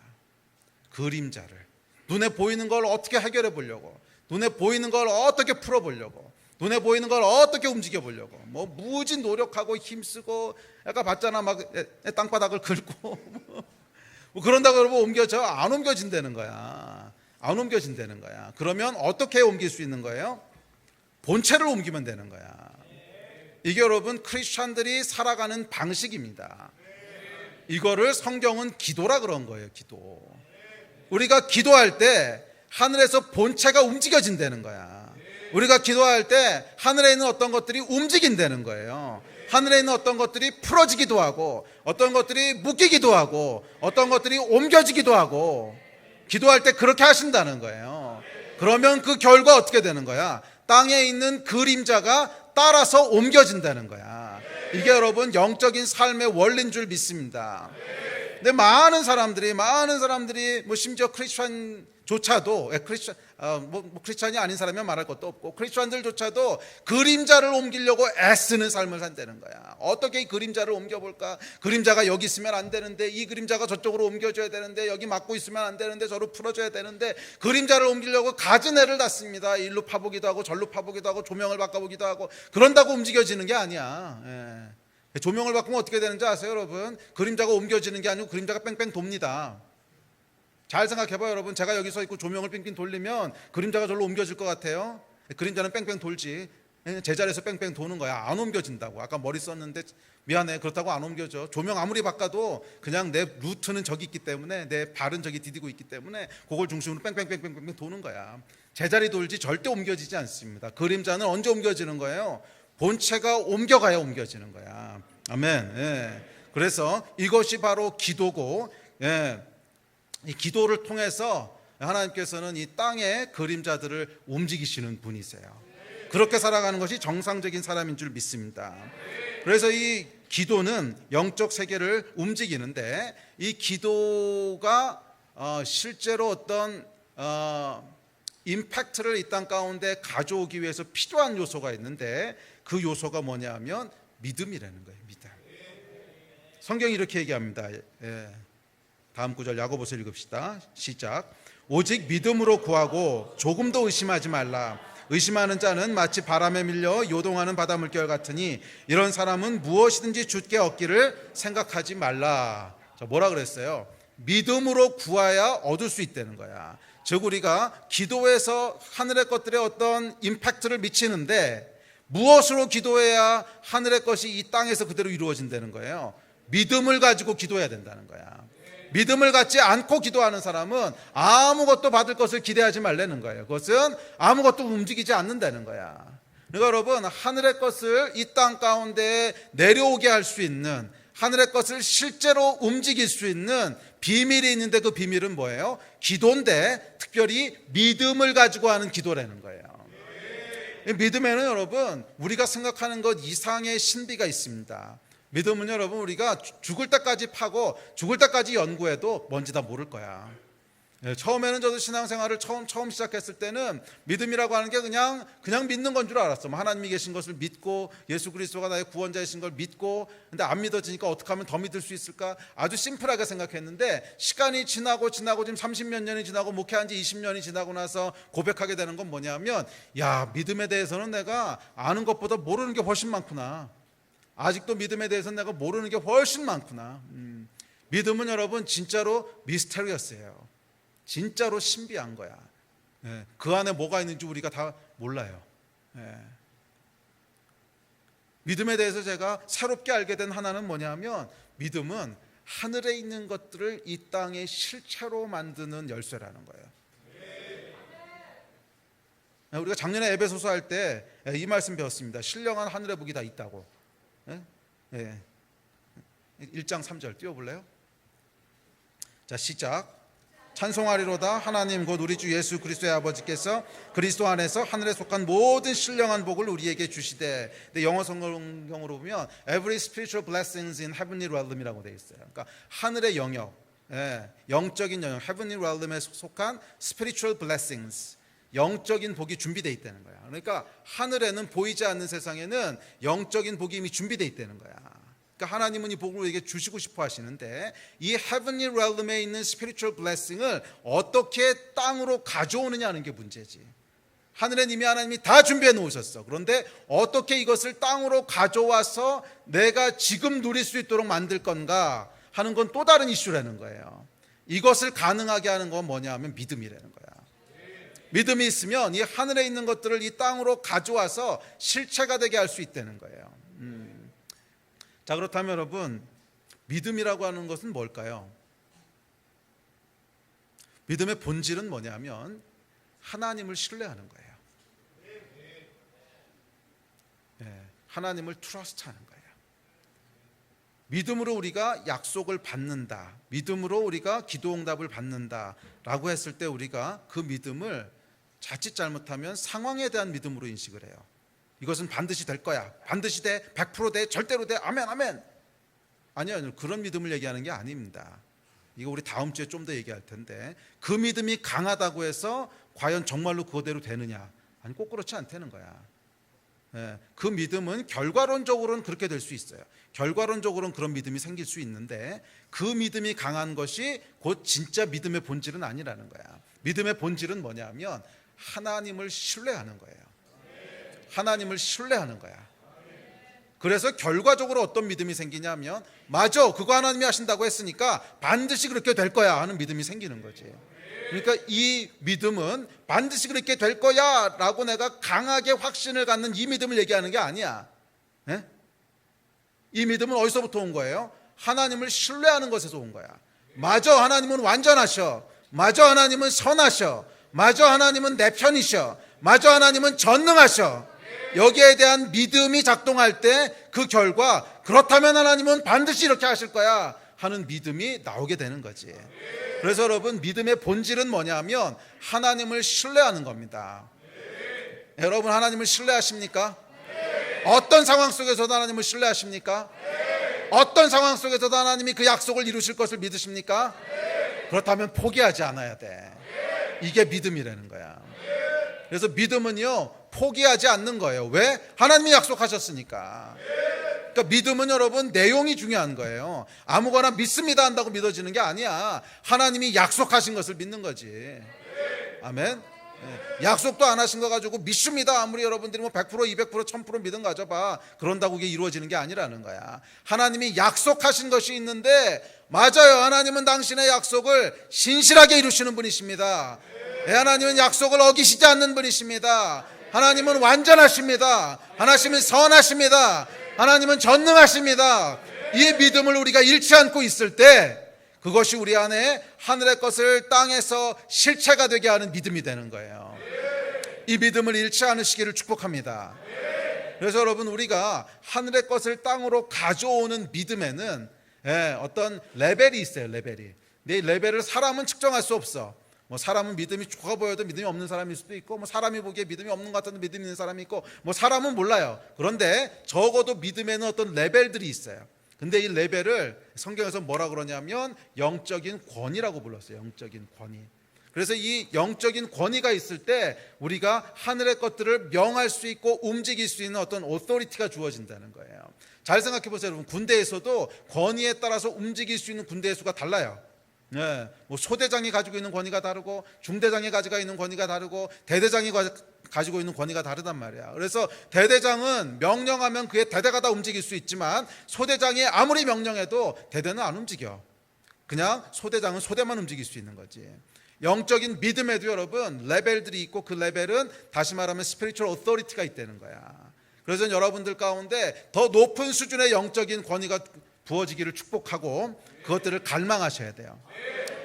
Speaker 1: 그림자를. 눈에 보이는 걸 어떻게 해결해 보려고, 눈에 보이는 걸 어떻게 풀어 보려고, 눈에 보이는 걸 어떻게 움직여 보려고 무지 노력하고 힘쓰고, 아까 봤잖아, 막 땅바닥을 긁고 그런다고 그러면 옮겨져? 안 옮겨진다는 거야. 안 옮겨진다는 거야. 그러면 어떻게 옮길 수 있는 거예요? 본체를 옮기면 되는 거야. 이게 여러분 크리스찬들이 살아가는 방식입니다. 이거를 성경은 기도라 그런 거예요. 기도. 우리가 기도할 때 하늘에서 본체가 움직여진다는 거야. 우리가 기도할 때 하늘에 있는 어떤 것들이 움직인다는 거예요. 하늘에 있는 어떤 것들이 풀어지기도 하고, 어떤 것들이 묶이기도 하고, 어떤 것들이 옮겨지기도 하고, 기도할 때 그렇게 하신다는 거예요. 그러면 그 결과 어떻게 되는 거야? 땅에 있는 그림자가 따라서 옮겨진다는 거야. 이게 여러분 영적인 삶의 원리인 줄 믿습니다. 근데 많은 사람들이 뭐 심지어 크리스천조차도 크리스천이 아닌 사람이면 말할 것도 없고 크리스천들조차도 그림자를 옮기려고 애쓰는 삶을 산다는 거야. 어떻게 이 그림자를 옮겨볼까? 그림자가 여기 있으면 안 되는데, 이 그림자가 저쪽으로 옮겨줘야 되는데, 여기 막고 있으면 안 되는데, 저로 풀어줘야 되는데, 그림자를 옮기려고 갖은 애를 낳습니다. 일로 파보기도 하고 절로 파보기도 하고 조명을 바꿔보기도 하고. 그런다고 움직여지는 게 아니야. 조명을 바꾸면 어떻게 되는지 아세요, 여러분? 그림자가 옮겨지는 게 아니고 그림자가 뺑뺑 돕니다. 잘 생각해봐요, 여러분. 제가 여기 서 있고 조명을 뺑뺑 돌리면 그림자가 절로 옮겨질 것 같아요? 그림자는 뺑뺑 돌지. 제자리에서 뺑뺑 도는 거야. 안 옮겨진다고. 아까 머리 썼는데 미안해, 그렇다고 안 옮겨져. 조명 아무리 바꿔도 그냥 내 루트는 저기 있기 때문에, 내 발은 저기 디디고 있기 때문에 그걸 중심으로 뺑뺑뺑뺑뺑 도는 거야. 제자리 돌지 절대 옮겨지지 않습니다. 그림자는 언제 옮겨지는 거예요? 본체가 옮겨가야 옮겨지는 거야. 아멘. 그래서 이것이 바로 기도고, 이 기도를 통해서 하나님께서는 이 땅의 그림자들을 움직이시는 분이세요. 그렇게 살아가는 것이 정상적인 사람인 줄 믿습니다. 그래서 이 기도는 영적 세계를 움직이는데, 이 기도가 실제로 어떤 임팩트를 이 땅 가운데 가져오기 위해서 필요한 요소가 있는데, 그 요소가 뭐냐 하면 믿음이라는 거예요. 믿음. 성경이 이렇게 얘기합니다. 다음 구절 야고보서 읽읍시다. 시작. 오직 믿음으로 구하고 조금도 의심하지 말라. 의심하는 자는 마치 바람에 밀려 요동하는 바다 물결 같으니 이런 사람은 무엇이든지 주께 얻기를 생각하지 말라. 뭐라 그랬어요? 믿음으로 구하야 얻을 수 있다는 거야. 즉 우리가 기도에서 하늘의 것들의 어떤 임팩트를 미치는데, 무엇으로 기도해야 하늘의 것이 이 땅에서 그대로 이루어진다는 거예요? 믿음을 가지고 기도해야 된다는 거야. 믿음을 갖지 않고 기도하는 사람은 아무것도 받을 것을 기대하지 말라는 거예요. 그것은 아무것도 움직이지 않는다는 거야. 그러니까 여러분, 하늘의 것을 이 땅 가운데 내려오게 할 수 있는, 하늘의 것을 실제로 움직일 수 있는 비밀이 있는데, 그 비밀은 뭐예요? 기도인데, 특별히 믿음을 가지고 하는 기도라는 거예요. 믿음에는 여러분, 우리가 생각하는 것 이상의 신비가 있습니다. 믿음은 여러분, 우리가 죽을 때까지 파고 죽을 때까지 연구해도 뭔지 다 모를 거야. 처음에는 저도 신앙생활을 처음 시작했을 때는 믿음이라고 하는 게 그냥 믿는 건 줄 알았어. 하나님이 계신 것을 믿고 예수 그리스도가 나의 구원자이신 걸 믿고, 근데 안 믿어지니까 어떻게 하면 더 믿을 수 있을까? 아주 심플하게 생각했는데, 시간이 지나고 지금 30몇 년이 지나고 목회한 지 20년이 지나고 나서 고백하게 되는 건 뭐냐면, 야, 믿음에 대해서는 내가 아는 것보다 모르는 게 훨씬 많구나. 아직도 믿음에 대해서는 내가 모르는 게 훨씬 많구나. 믿음은 여러분 진짜로 미스테리어스예요. 진짜로 신비한 거야. 그 안에 뭐가 있는지 우리가 다 몰라요. 믿음에 대해서 제가 새롭게 알게 된 하나는 뭐냐면, 믿음은 하늘에 있는 것들을 이 땅에 실체로 만드는 열쇠라는 거예요. 우리가 작년에 에베소서 할 때 이 말씀 배웠습니다. 신령한 하늘의 복이 다 있다고. 1장 3절 띄워볼래요? 자, 시작. 찬송하리로다. 하나님 곧 우리 주 예수 그리스도의 아버지께서 그리스도 안에서 하늘에 속한 모든 신령한 복을 우리에게 주시되. 근데 영어 성경으로 보면 Every spiritual blessings in heavenly realm이라고 되어 있어요. 그러니까 하늘의 영역, 영적인 영역, heavenly realm에 속한 spiritual blessings, 영적인 복이 준비되어 있다는 거야. 그러니까 하늘에는, 보이지 않는 세상에는 영적인 복이 이미 준비되어 있다는 거야. 그러니까 하나님은 이 복을 우리에게 주시고 싶어 하시는데, 이 heavenly realm에 있는 spiritual blessing을 어떻게 땅으로 가져오느냐 하는 게 문제지. 하늘엔 이미 하나님이 다 준비해 놓으셨어. 그런데 어떻게 이것을 땅으로 가져와서 내가 지금 누릴 수 있도록 만들 건가 하는 건 또 다른 이슈라는 거예요. 이것을 가능하게 하는 건 뭐냐 하면 믿음이라는 거야. 믿음이 있으면 이 하늘에 있는 것들을 이 땅으로 가져와서 실체가 되게 할 수 있다는 거예요. 자, 그렇다면 여러분, 믿음이라고 하는 것은 뭘까요? 믿음의 본질은 뭐냐면 하나님을 신뢰하는 거예요. 하나님을 트러스트하는 거예요. 믿음으로 우리가 약속을 받는다, 믿음으로 우리가 기도응답을 받는다라고 했을 때, 우리가 그 믿음을 자칫 잘못하면 상황에 대한 믿음으로 인식을 해요. 이것은 반드시 될 거야, 반드시 돼, 100% 돼, 절대로 돼, 아멘 아멘. 아니요, 그런 믿음을 얘기하는 게 아닙니다. 이거 우리 다음 주에 좀 더 얘기할 텐데, 그 믿음이 강하다고 해서 과연 정말로 그거대로 되느냐? 아니, 꼭 그렇지 않다는 거야. 예, 그 믿음은 결과론적으로는 그렇게 될 수 있어요. 결과론적으로는 그런 믿음이 생길 수 있는데, 그 믿음이 강한 것이 곧 진짜 믿음의 본질은 아니라는 거야. 믿음의 본질은 뭐냐면 하나님을 신뢰하는 거예요. 하나님을 신뢰하는 거야. 그래서 결과적으로 어떤 믿음이 생기냐면, 맞아, 그거 하나님이 하신다고 했으니까 반드시 그렇게 될 거야 하는 믿음이 생기는 거지. 그러니까 이 믿음은 반드시 그렇게 될 거야 라고 내가 강하게 확신을 갖는 이 믿음을 얘기하는 게 아니야. 네? 이 믿음은 어디서부터 온 거예요? 하나님을 신뢰하는 것에서 온 거야. 맞아, 하나님은 완전하셔. 맞아, 하나님은 선하셔. 맞아, 하나님은 내 편이셔. 맞아, 하나님은 전능하셔. 여기에 대한 믿음이 작동할 때 그 결과, 그렇다면 하나님은 반드시 이렇게 하실 거야 하는 믿음이 나오게 되는 거지. 그래서 여러분, 믿음의 본질은 뭐냐면 하나님을 신뢰하는 겁니다. 여러분, 하나님을 신뢰하십니까? 어떤 상황 속에서도 하나님을 신뢰하십니까? 어떤 상황 속에서도 하나님이 그 약속을 이루실 것을 믿으십니까? 그렇다면 포기하지 않아야 돼. 이게 믿음이라는 거야. 그래서 믿음은요, 포기하지 않는 거예요. 왜? 하나님이 약속하셨으니까. 그러니까 믿음은 여러분, 내용이 중요한 거예요. 아무거나 믿습니다 한다고 믿어지는 게 아니야. 하나님이 약속하신 것을 믿는 거지. 아멘. 약속도 안 하신 거 가지고 믿습니다 아무리 여러분들이 뭐 100%, 200%, 1000% 믿음 가져봐, 그런다고 이게 이루어지는 게 아니라는 거야. 하나님이 약속하신 것이 있는데, 맞아요, 하나님은 당신의 약속을 신실하게 이루시는 분이십니다. 하나님은 약속을 어기시지 않는 분이십니다. 하나님은 완전하십니다. 하나님은 선하십니다. 하나님은 전능하십니다. 이 믿음을 우리가 잃지 않고 있을 때, 그것이 우리 안에 하늘의 것을 땅에서 실체가 되게 하는 믿음이 되는 거예요. 이 믿음을 잃지 않으시기를 축복합니다. 그래서 여러분, 우리가 하늘의 것을 땅으로 가져오는 믿음에는 어떤 레벨이 있어요. 레벨이. 근데 이 레벨을 사람은 측정할 수 없어. 뭐 사람은 믿음이 좋아 보여도 믿음이 없는 사람일 수도 있고, 뭐 사람이 보기에 믿음이 없는 것 같아도 믿음이 있는 사람이 있고, 뭐 사람은 몰라요. 그런데 적어도 믿음에는 어떤 레벨들이 있어요. 근데 이 레벨을 성경에서 뭐라 그러냐면 영적인 권위라고 불렀어요. 영적인 권위. 그래서 이 영적인 권위가 있을 때 우리가 하늘의 것들을 명할 수 있고 움직일 수 있는 어떤 오토리티가 주어진다는 거예요. 잘 생각해 보세요, 여러분. 군대에서도 권위에 따라서 움직일 수 있는 군대의 수가 달라요. 네, 뭐 소대장이 가지고 있는 권위가 다르고, 중대장이 가지고 있는 권위가 다르고, 대대장이 가지고 있는 권위가 다르단 말이야. 그래서 대대장은 명령하면 그의 대대가 다 움직일 수 있지만, 소대장이 아무리 명령해도 대대는 안 움직여. 그냥 소대장은 소대만 움직일 수 있는 거지. 영적인 믿음에도 여러분, 레벨들이 있고, 그 레벨은 다시 말하면 스피리추얼 오토리티가 있다는 거야. 그래서 여러분들 가운데 더 높은 수준의 영적인 권위가 부어지기를 축복하고 그것들을 갈망하셔야 돼요.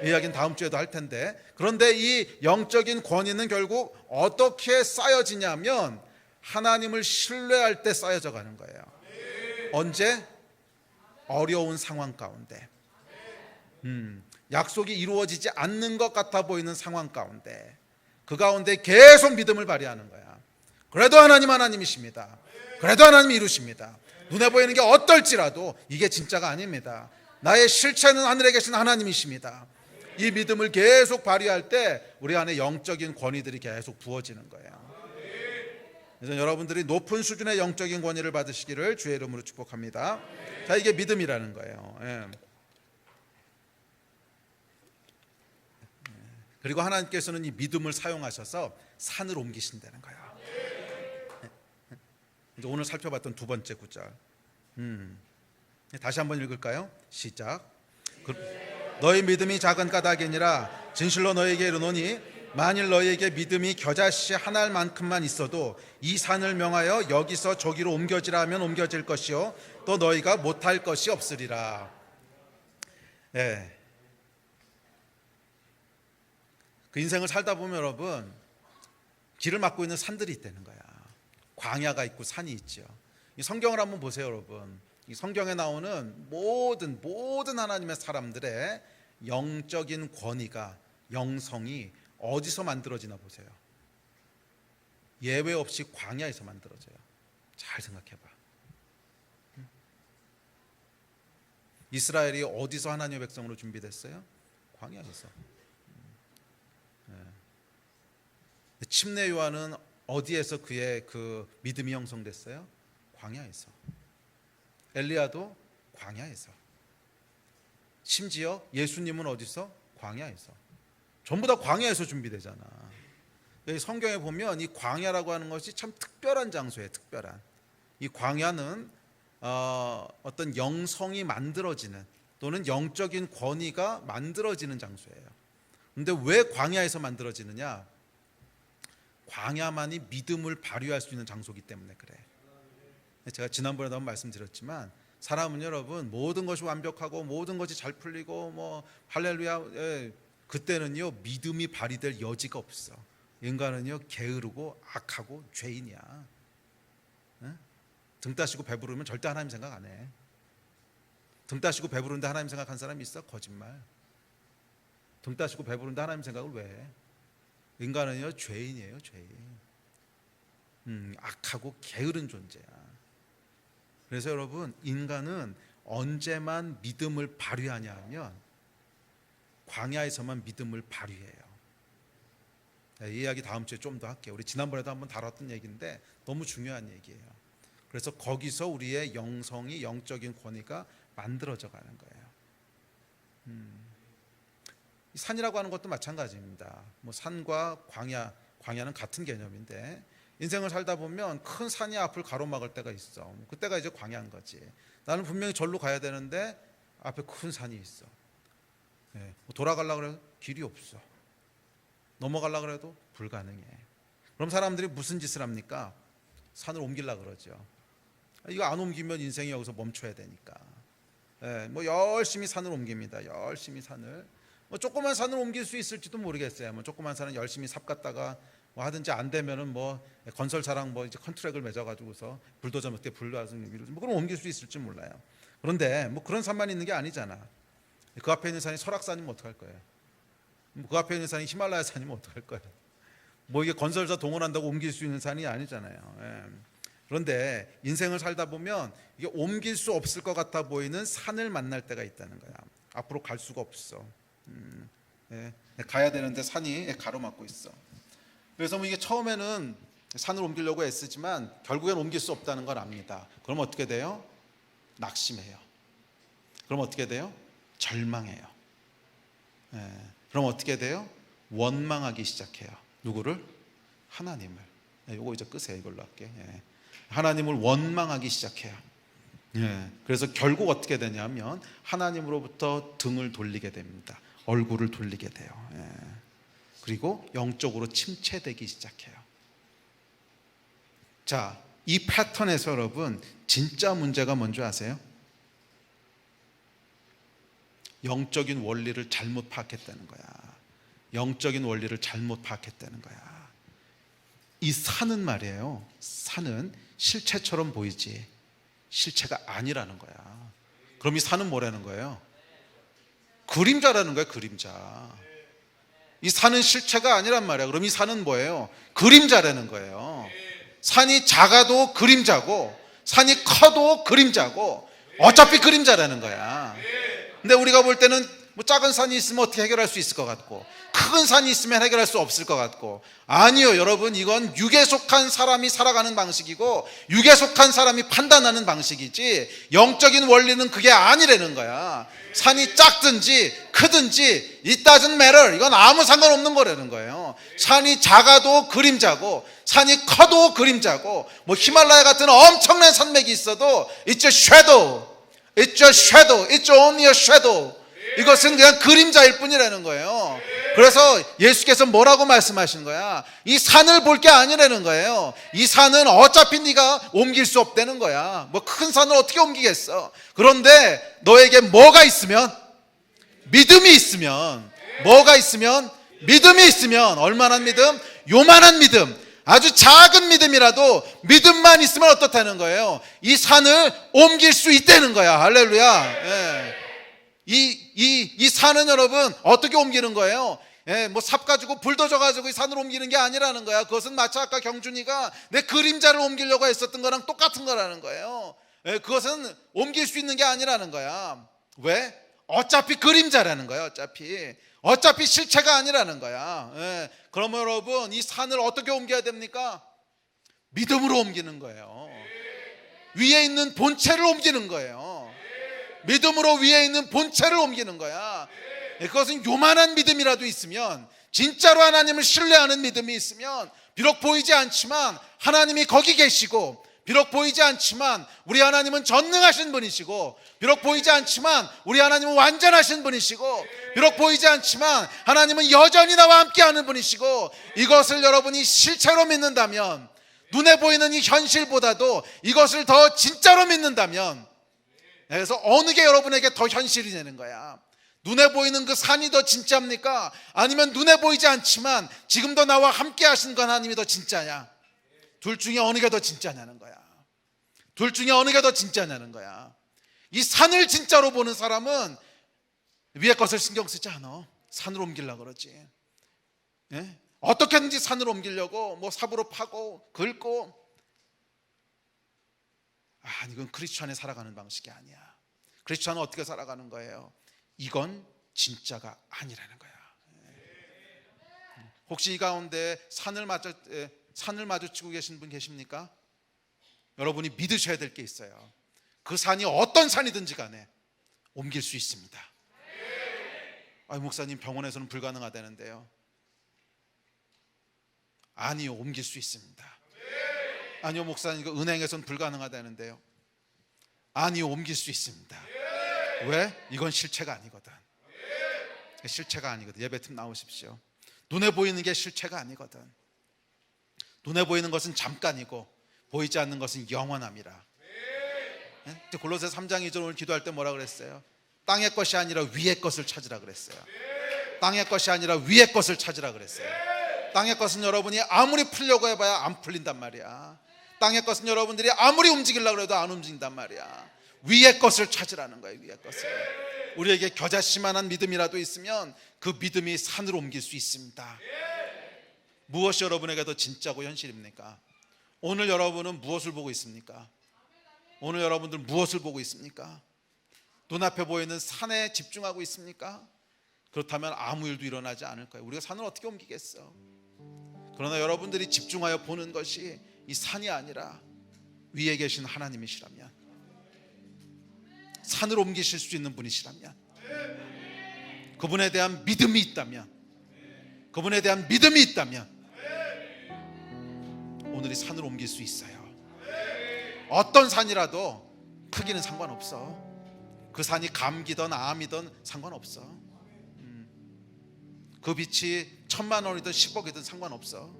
Speaker 1: 이 이야기는 다음 주에도 할 텐데, 그런데 이 영적인 권위는 결국 어떻게 쌓여지냐면 하나님을 신뢰할 때 쌓여져 가는 거예요. 언제? 어려운 상황 가운데, 약속이 이루어지지 않는 것 같아 보이는 상황 가운데, 그 가운데 계속 믿음을 발휘하는 거야. 그래도 하나님이십니다. 그래도 하나님이 이루십니다. 눈에 보이는 게 어떨지라도 이게 진짜가 아닙니다. 나의 실체는 하늘에 계신 하나님이십니다. 이 믿음을 계속 발휘할 때 우리 안에 영적인 권위들이 계속 부어지는 거예요. 그래서 여러분들이 높은 수준의 영적인 권위를 받으시기를 주의 이름으로 축복합니다. 자, 이게 믿음이라는 거예요. 그리고 하나님께서는 이 믿음을 사용하셔서 산을 옮기신다는 거예요. 오늘 살펴봤던 두 번째 구절, 다시 한번 읽을까요? 시작. 너희 믿음이 작은 까닭이니라 진실로 너희에게 이르노니 만일 너희에게 믿음이 겨자씨 한 알만큼만 있어도 이 산을 명하여 여기서 저기로 옮겨지라 하면 옮겨질 것이요 또 너희가 못할 것이 없으리라. 그 인생을 살다 보면 여러분, 길을 막고 있는 산들이 있다는 거야. 광야가 있고 산이 있죠. 이 성경을 한번 보세요, 여러분. 이 성경에 나오는 모든 하나님의 사람들의 영적인 권위가, 영성이 어디서 만들어지나 보세요. 예외 없이 광야에서 만들어져요. 잘 생각해봐. 이스라엘이 어디서 하나님의 백성으로 준비됐어요? 광야에서. 침례 요한은 어디에서 그의 그 믿음이 형성됐어요? 광야에서. 엘리야도 광야에서. 심지어 예수님은 어디서? 광야에서. 전부 다 광야에서 준비되잖아. 성경에 보면 이 광야라고 하는 것이 참 특별한 장소예요. 특별한. 이 광야는 어떤 영성이 만들어지는 또는 영적인 권위가 만들어지는 장소예요. 그런데 왜 광야에서 만들어지느냐? 광야만이 믿음을 발휘할 수 있는 장소이기 때문에 그래. 제가 지난번에도 한번 말씀드렸지만 사람은 여러분 모든 것이 완벽하고 모든 것이 잘 풀리고 뭐 할렐루야, 그때는요 믿음이 발휘될 여지가 없어. 인간은요 게으르고 악하고 죄인이야. 등 따시고 배부르면 절대 하나님 생각 안 해. 등 따시고 배부른데 하나님 생각한 사람이 있어? 거짓말. 등 따시고 배부른데 하나님 생각을 왜 해? 인간은요 죄인이에요. 죄인. 악하고 게으른 존재야. 그래서 여러분 인간은 언제만 믿음을 발휘하냐 하면 광야에서만 믿음을 발휘해요. 이 이야기 다음 주에 좀 더 할게요. 우리 지난번에도 한번 다뤘던 얘기인데 너무 중요한 얘기예요. 그래서 거기서 우리의 영성이, 영적인 권위가 만들어져 가는 거예요. 산이라고 하는 것도 마찬가지입니다. 뭐 산과 광야는 같은 개념인데 인생을 살다 보면 큰 산이 앞을 가로막을 때가 있어. 그때가 이제 광야인 거지. 나는 분명히 절로 가야 되는데 앞에 큰 산이 있어. 돌아가려고 해도 길이 없어. 넘어가려고 해도 불가능해. 그럼 사람들이 무슨 짓을 합니까? 산을 옮기려고 그러죠. 이거 안 옮기면 인생이 여기서 멈춰야 되니까. 뭐 열심히 산을 옮깁니다. 열심히 산을. 뭐 조그만 산을 옮길 수 있을지도 모르겠어요. 뭐 조그만 산은 열심히 삽 갖다가 뭐 하든지 안 되면은 뭐 건설사랑 뭐 이제 컨트랙을 맺어가지고서 불도저 몇 대 불러와서 뭐 그럼 옮길 수 있을지 몰라요. 그런데 뭐 그런 산만 있는 게 아니잖아. 그 앞에 있는 산이 설악산이면 어떡할 거예요? 그 앞에 있는 산이 히말라야 산이면 어떡할 거예요? 뭐 이게 건설사 동원한다고 옮길 수 있는 산이 아니잖아요. 그런데 인생을 살다 보면 이게 옮길 수 없을 것 같아 보이는 산을 만날 때가 있다는 거야. 앞으로 갈 수가 없어. 가야 되는데 산이 가로막고 있어. 그래서 뭐 이게 처음에는 산을 옮기려고 애쓰지만 결국엔 옮길 수 없다는 걸 압니다. 그럼 어떻게 돼요? 낙심해요. 그럼 어떻게 돼요? 절망해요. 그럼 어떻게 돼요? 원망하기 시작해요. 누구를? 하나님을. 요거 이제 끄세요. 이걸로 할게. 하나님을 원망하기 시작해요. 그래서 결국 어떻게 되냐면 하나님으로부터 등을 돌리게 됩니다. 얼굴을 돌리게 돼요. 그리고 영적으로 침체되기 시작해요. 자, 이 패턴에서 여러분 진짜 문제가 뭔지 아세요? 영적인 원리를 잘못 파악했다는 거야. 영적인 원리를 잘못 파악했다는 거야. 이 산은 말이에요. 산은 실체처럼 보이지 실체가 아니라는 거야. 그럼 이 산은 뭐라는 거예요? 그림자라는 거예요. 그림자. 이 산은 실체가 아니란 말이야. 그럼 이 산은 뭐예요? 그림자라는 거예요. 산이 작아도 그림자고 산이 커도 그림자고 어차피 그림자라는 거야. 근데 우리가 볼 때는 뭐 작은 산이 있으면 어떻게 해결할 수 있을 것 같고 큰 산이 있으면 해결할 수 없을 것 같고, 아니요 여러분, 이건 육에 속한 사람이 살아가는 방식이고 육에 속한 사람이 판단하는 방식이지 영적인 원리는 그게 아니라는 거야. 산이 작든지 크든지 it doesn't matter. 이건 아무 상관없는 거라는 거예요. 산이 작아도 그림자고 산이 커도 그림자고, 뭐 히말라야 같은 엄청난 산맥이 있어도 it's a shadow. It's a shadow. It's only a shadow. 이것은 그냥 그림자일 뿐이라는 거예요. 그래서 예수께서 뭐라고 말씀하시는 거야? 이 산을 볼 게 아니라는 거예요. 이 산은 어차피 네가 옮길 수 없다는 거야. 뭐 큰 산을 어떻게 옮기겠어? 그런데 너에게 뭐가 있으면? 믿음이 있으면. 뭐가 있으면? 믿음이 있으면. 얼마나 믿음? 요만한 믿음, 아주 작은 믿음이라도 믿음만 있으면 어떻다는 거예요? 이 산을 옮길 수 있다는 거야. 할렐루야. 이 산은 여러분 어떻게 옮기는 거예요? 뭐 삽 가지고 불도저 가지고 이 산을 옮기는 게 아니라는 거야. 그것은 마치 아까 경준이가 내 그림자를 옮기려고 했었던 거랑 똑같은 거라는 거예요. 그것은 옮길 수 있는 게 아니라는 거야. 왜? 어차피 그림자라는 거야. 어차피 실체가 아니라는 거야. 예. 그러면 여러분, 이 산을 어떻게 옮겨야 됩니까? 믿음으로 옮기는 거예요. 위에 있는 본체를 옮기는 거예요. 믿음으로 위에 있는 본체를 옮기는 거야. 그것은 요만한 믿음이라도 있으면, 진짜로 하나님을 신뢰하는 믿음이 있으면, 비록 보이지 않지만 하나님이 거기 계시고, 비록 보이지 않지만 우리 하나님은 전능하신 분이시고, 비록 보이지 않지만 우리 하나님은 완전하신 분이시고, 비록 보이지 않지만 하나님은 여전히 나와 함께하는 분이시고, 이것을 여러분이 실체로 믿는다면, 눈에 보이는 이 현실보다도 이것을 더 진짜로 믿는다면, 그래서 어느 게 여러분에게 더 현실이 되는 거야? 눈에 보이는 그 산이 더 진짜입니까? 아니면 눈에 보이지 않지만 지금도 나와 함께 하신 그 하나님이 더 진짜냐? 둘 중에 어느 게 더 진짜냐는 거야. 둘 중에 어느 게 더 진짜냐는 거야. 이 산을 진짜로 보는 사람은 위에 것을 신경 쓰지 않아. 산으로 옮기려고 그러지. 예? 어떻게든지 산으로 옮기려고 뭐 삽으로 파고 긁고. 이건 크리스천이 살아가는 방식이 아니야. 크리스천은 어떻게 살아가는 거예요? 이건 진짜가 아니라는 거야. 혹시 이 가운데 산을 마주치고 계신 분 계십니까? 여러분이 믿으셔야 될 게 있어요. 그 산이 어떤 산이든지 간에 옮길 수 있습니다. 목사님, 병원에서는 불가능하다는데요. 아니요, 옮길 수 있습니다. 아니요, 목사님, 은행에서는 불가능하다는데요. 아니요, 옮길 수 있습니다. 왜? 이건 실체가 아니거든. 실체가 아니거든. 예배팀 나오십시오. 눈에 보이는 게 실체가 아니거든. 눈에 보이는 것은 잠깐이고 보이지 않는 것은 영원함이라. 골로새 3장 2절 오늘 기도할 때 뭐라 그랬어요? 땅의 것이 아니라 위의 것을 찾으라 그랬어요. 땅의 것이 아니라 위의 것을 찾으라 그랬어요. 땅의 것은 여러분이 아무리 풀려고 해봐야 안 풀린단 말이야. 땅의 것은 여러분들이 아무리 움직이려고 해도 안 움직인단 말이야. 위의 것을 찾으라는 거예요. 위의 것을. 우리에게 겨자씨만한 믿음이라도 있으면 그 믿음이 산으로 옮길 수 있습니다. 무엇이 여러분에게 더 진짜고 현실입니까? 오늘 여러분은 무엇을 보고 있습니까? 오늘 여러분들 무엇을 보고 있습니까? 눈앞에 보이는 산에 집중하고 있습니까? 그렇다면 아무 일도 일어나지 않을 거예요. 우리가 산을 어떻게 옮기겠어? 그러나 여러분들이 집중하여 보는 것이 이 산이 아니라 위에 계신 하나님이시라면, 산을 옮기실 수 있는 분이시라면, 그분에 대한 믿음이 있다면, 그분에 대한 믿음이 있다면 오늘이 산을 옮길 수 있어요. 어떤 산이라도 크기는 상관없어. 그 산이 감기든 암이든 상관없어. 그 빛이 1000만 원이든 10억이든 상관없어.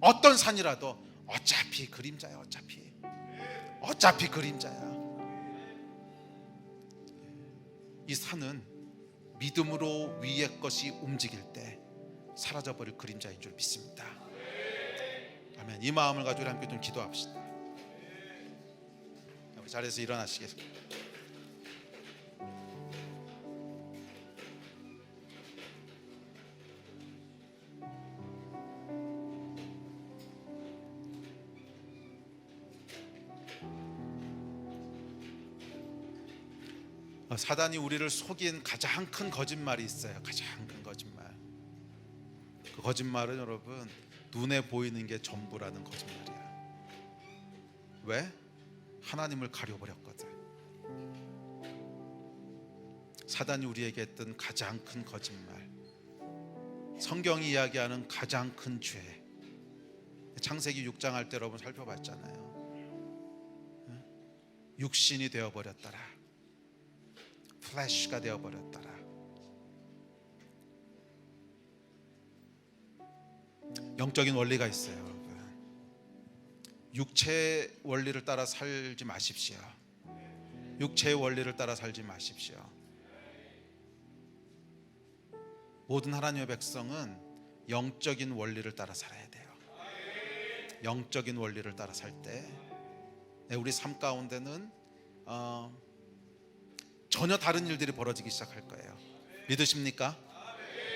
Speaker 1: 어떤 산이라도 어차피 그림자야. 어차피 그림자야. 이 산은 믿음으로 위의 것이 움직일 때 사라져버릴 그림자인 줄 믿습니다. 아멘. 이 마음을 가지고 우리 함께 좀 기도합시다. 우리 자리에서 일어나시겠습니다. 사단이 우리를 속인 가장 큰 거짓말이 있어요. 가장 큰 거짓말. 그 거짓말은 여러분, 눈에 보이는 게 전부라는 거짓말이야. 왜? 하나님을 가려버렸거든. 사단이 우리에게 했던 가장 큰 거짓말, 성경이 이야기하는 가장 큰 죄. 창세기 6장 할 때 여러분 살펴봤잖아요. 육신이 되어버렸더라. 플래시가 되어버렸더라. 영적인 원리가 있어요, 여러분. 육체의 원리를 따라 살지 마십시오. 육체의 원리를 따라 살지 마십시오. 모든 하나님의 백성은 영적인 원리를 따라 살아야 돼요. 영적인 원리를 따라 살 때 우리 삶 가운데는 전혀 다른 일들이 벌어지기 시작할 거예요. 믿으십니까?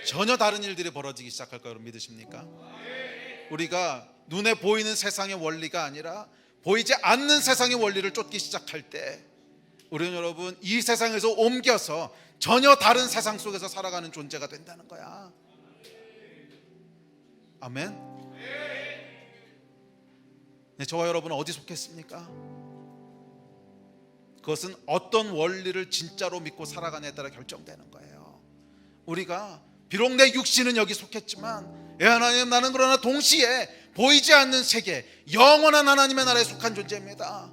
Speaker 1: 전혀 다른 일들이 벌어지기 시작할 거예요. 믿으십니까? 우리가 눈에 보이는 세상의 원리가 아니라 보이지 않는 세상의 원리를 쫓기 시작할 때 우리는 여러분 이 세상에서 옮겨서 전혀 다른 세상 속에서 살아가는 존재가 된다는 거야. 아멘. 네, 저와 여러분은 어디 속했습니까? 그것은 어떤 원리를 진짜로 믿고 살아가냐에 따라 결정되는 거예요. 우리가 비록 내 육신은 여기 속했지만, 하나님, 나는 그러나 동시에 보이지 않는 세계, 영원한 하나님의 나라에 속한 존재입니다.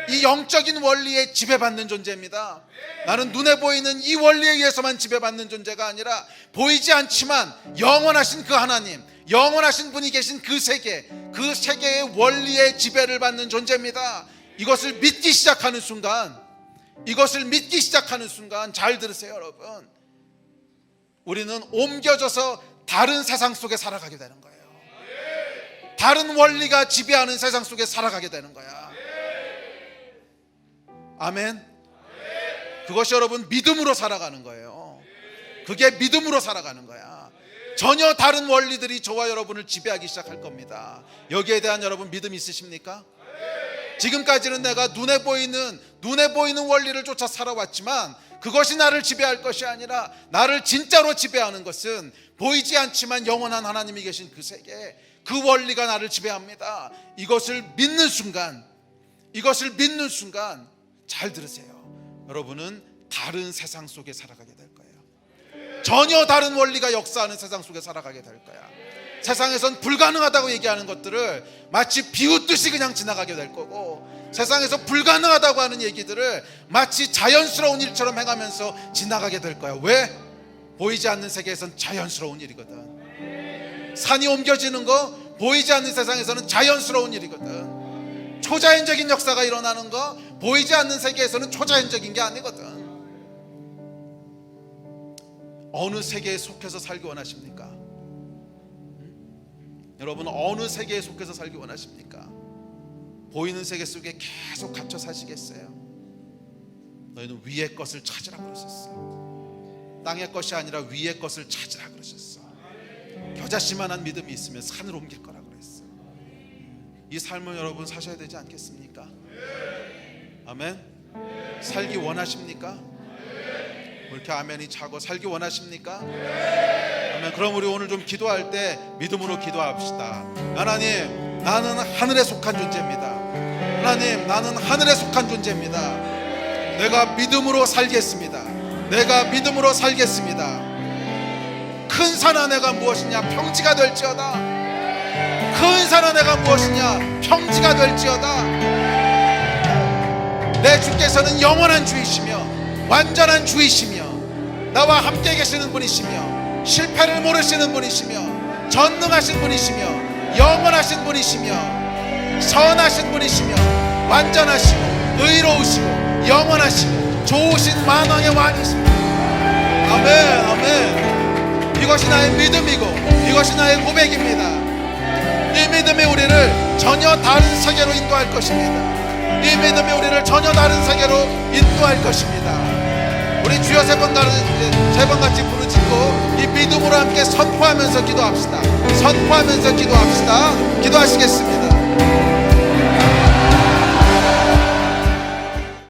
Speaker 1: 이 영적인 원리에 지배받는 존재입니다. 나는 눈에 보이는 이 원리에 의해서만 지배받는 존재가 아니라 보이지 않지만 영원하신 그 하나님, 영원하신 분이 계신 그 세계, 그 세계의 원리에 지배를 받는 존재입니다. 이것을 믿기 시작하는 순간, 이것을 믿기 시작하는 순간, 잘 들으세요 여러분, 우리는 옮겨져서 다른 세상 속에 살아가게 되는 거예요. 다른 원리가 지배하는 세상 속에 살아가게 되는 거야. 아멘. 그것이 여러분 믿음으로 살아가는 거예요. 그게 믿음으로 살아가는 거야. 전혀 다른 원리들이 저와 여러분을 지배하기 시작할 겁니다. 여기에 대한 여러분 믿음 있으십니까? 지금까지는 내가 눈에 보이는 원리를 쫓아 살아왔지만 그것이 나를 지배할 것이 아니라 나를 진짜로 지배하는 것은 보이지 않지만 영원한 하나님이 계신 그 세계, 그 원리가 나를 지배합니다. 이것을 믿는 순간 잘 들으세요. 여러분은 다른 세상 속에 살아가게 될 거예요. 전혀 다른 원리가 역사하는 세상 속에 살아가게 될 거야. 세상에선 불가능하다고 얘기하는 것들을 마치 비웃듯이 그냥 지나가게 될 거고, 세상에서 불가능하다고 하는 얘기들을 마치 자연스러운 일처럼 행하면서 지나가게 될 거야. 왜? 보이지 않는 세계에선 자연스러운 일이거든. 산이 옮겨지는 거 보이지 않는 세상에서는 자연스러운 일이거든. 초자연적인 역사가 일어나는 거 보이지 않는 세계에서는 초자연적인 게 아니거든. 어느 세계에 속해서 살기 원하십니까? 여러분, 어느 세계에 속해서 살기 원하십니까? 보이는 세계 속에 계속 갇혀 사시겠어요? 너희는 위의 것을 찾으라 그러셨어. 땅의 것이 아니라 위의 것을 찾으라 그러셨어. 겨자씨만한 믿음이 있으면 산을 옮길 거라 그랬어. 이 삶을 여러분 사셔야 되지 않겠습니까? 아멘. 살기 원하십니까? 왜 이렇게 아멘이 차고 살기 원하십니까? 아멘. 그럼 우리 오늘 좀 기도할 때 믿음으로 기도합시다. 하나님, 나는 하늘에 속한 존재입니다. 하나님, 나는 하늘에 속한 존재입니다. 내가 믿음으로 살겠습니다. 내가 믿음으로 살겠습니다. 큰 산아 내가 무엇이냐? 평지가 될지어다. 큰 산아 내가 무엇이냐? 평지가 될지어다. 내 주께서는 영원한 주이시며 완전한 주이시며 나와 함께 계시는 분이시며 실패를 모르시는 분이시며 전능하신 분이시며 영원하신 분이시며 선하신 분이시며 완전하시고 의로우시고 영원하시고 좋으신 만왕의 왕이십니다. 아멘. 아멘. 이것이 나의 믿음이고 이것이 나의 고백입니다. 이 믿음이 우리를 전혀 다른 세계로 인도할 것입니다. 이 믿음이 우리를 전혀 다른 세계로 인도할 것입니다. 우리 주여 세 번 같이 부르짖고 이 믿음으로 함께 선포하면서 기도합시다. 선포하면서 기도합시다. 기도하시겠습니다.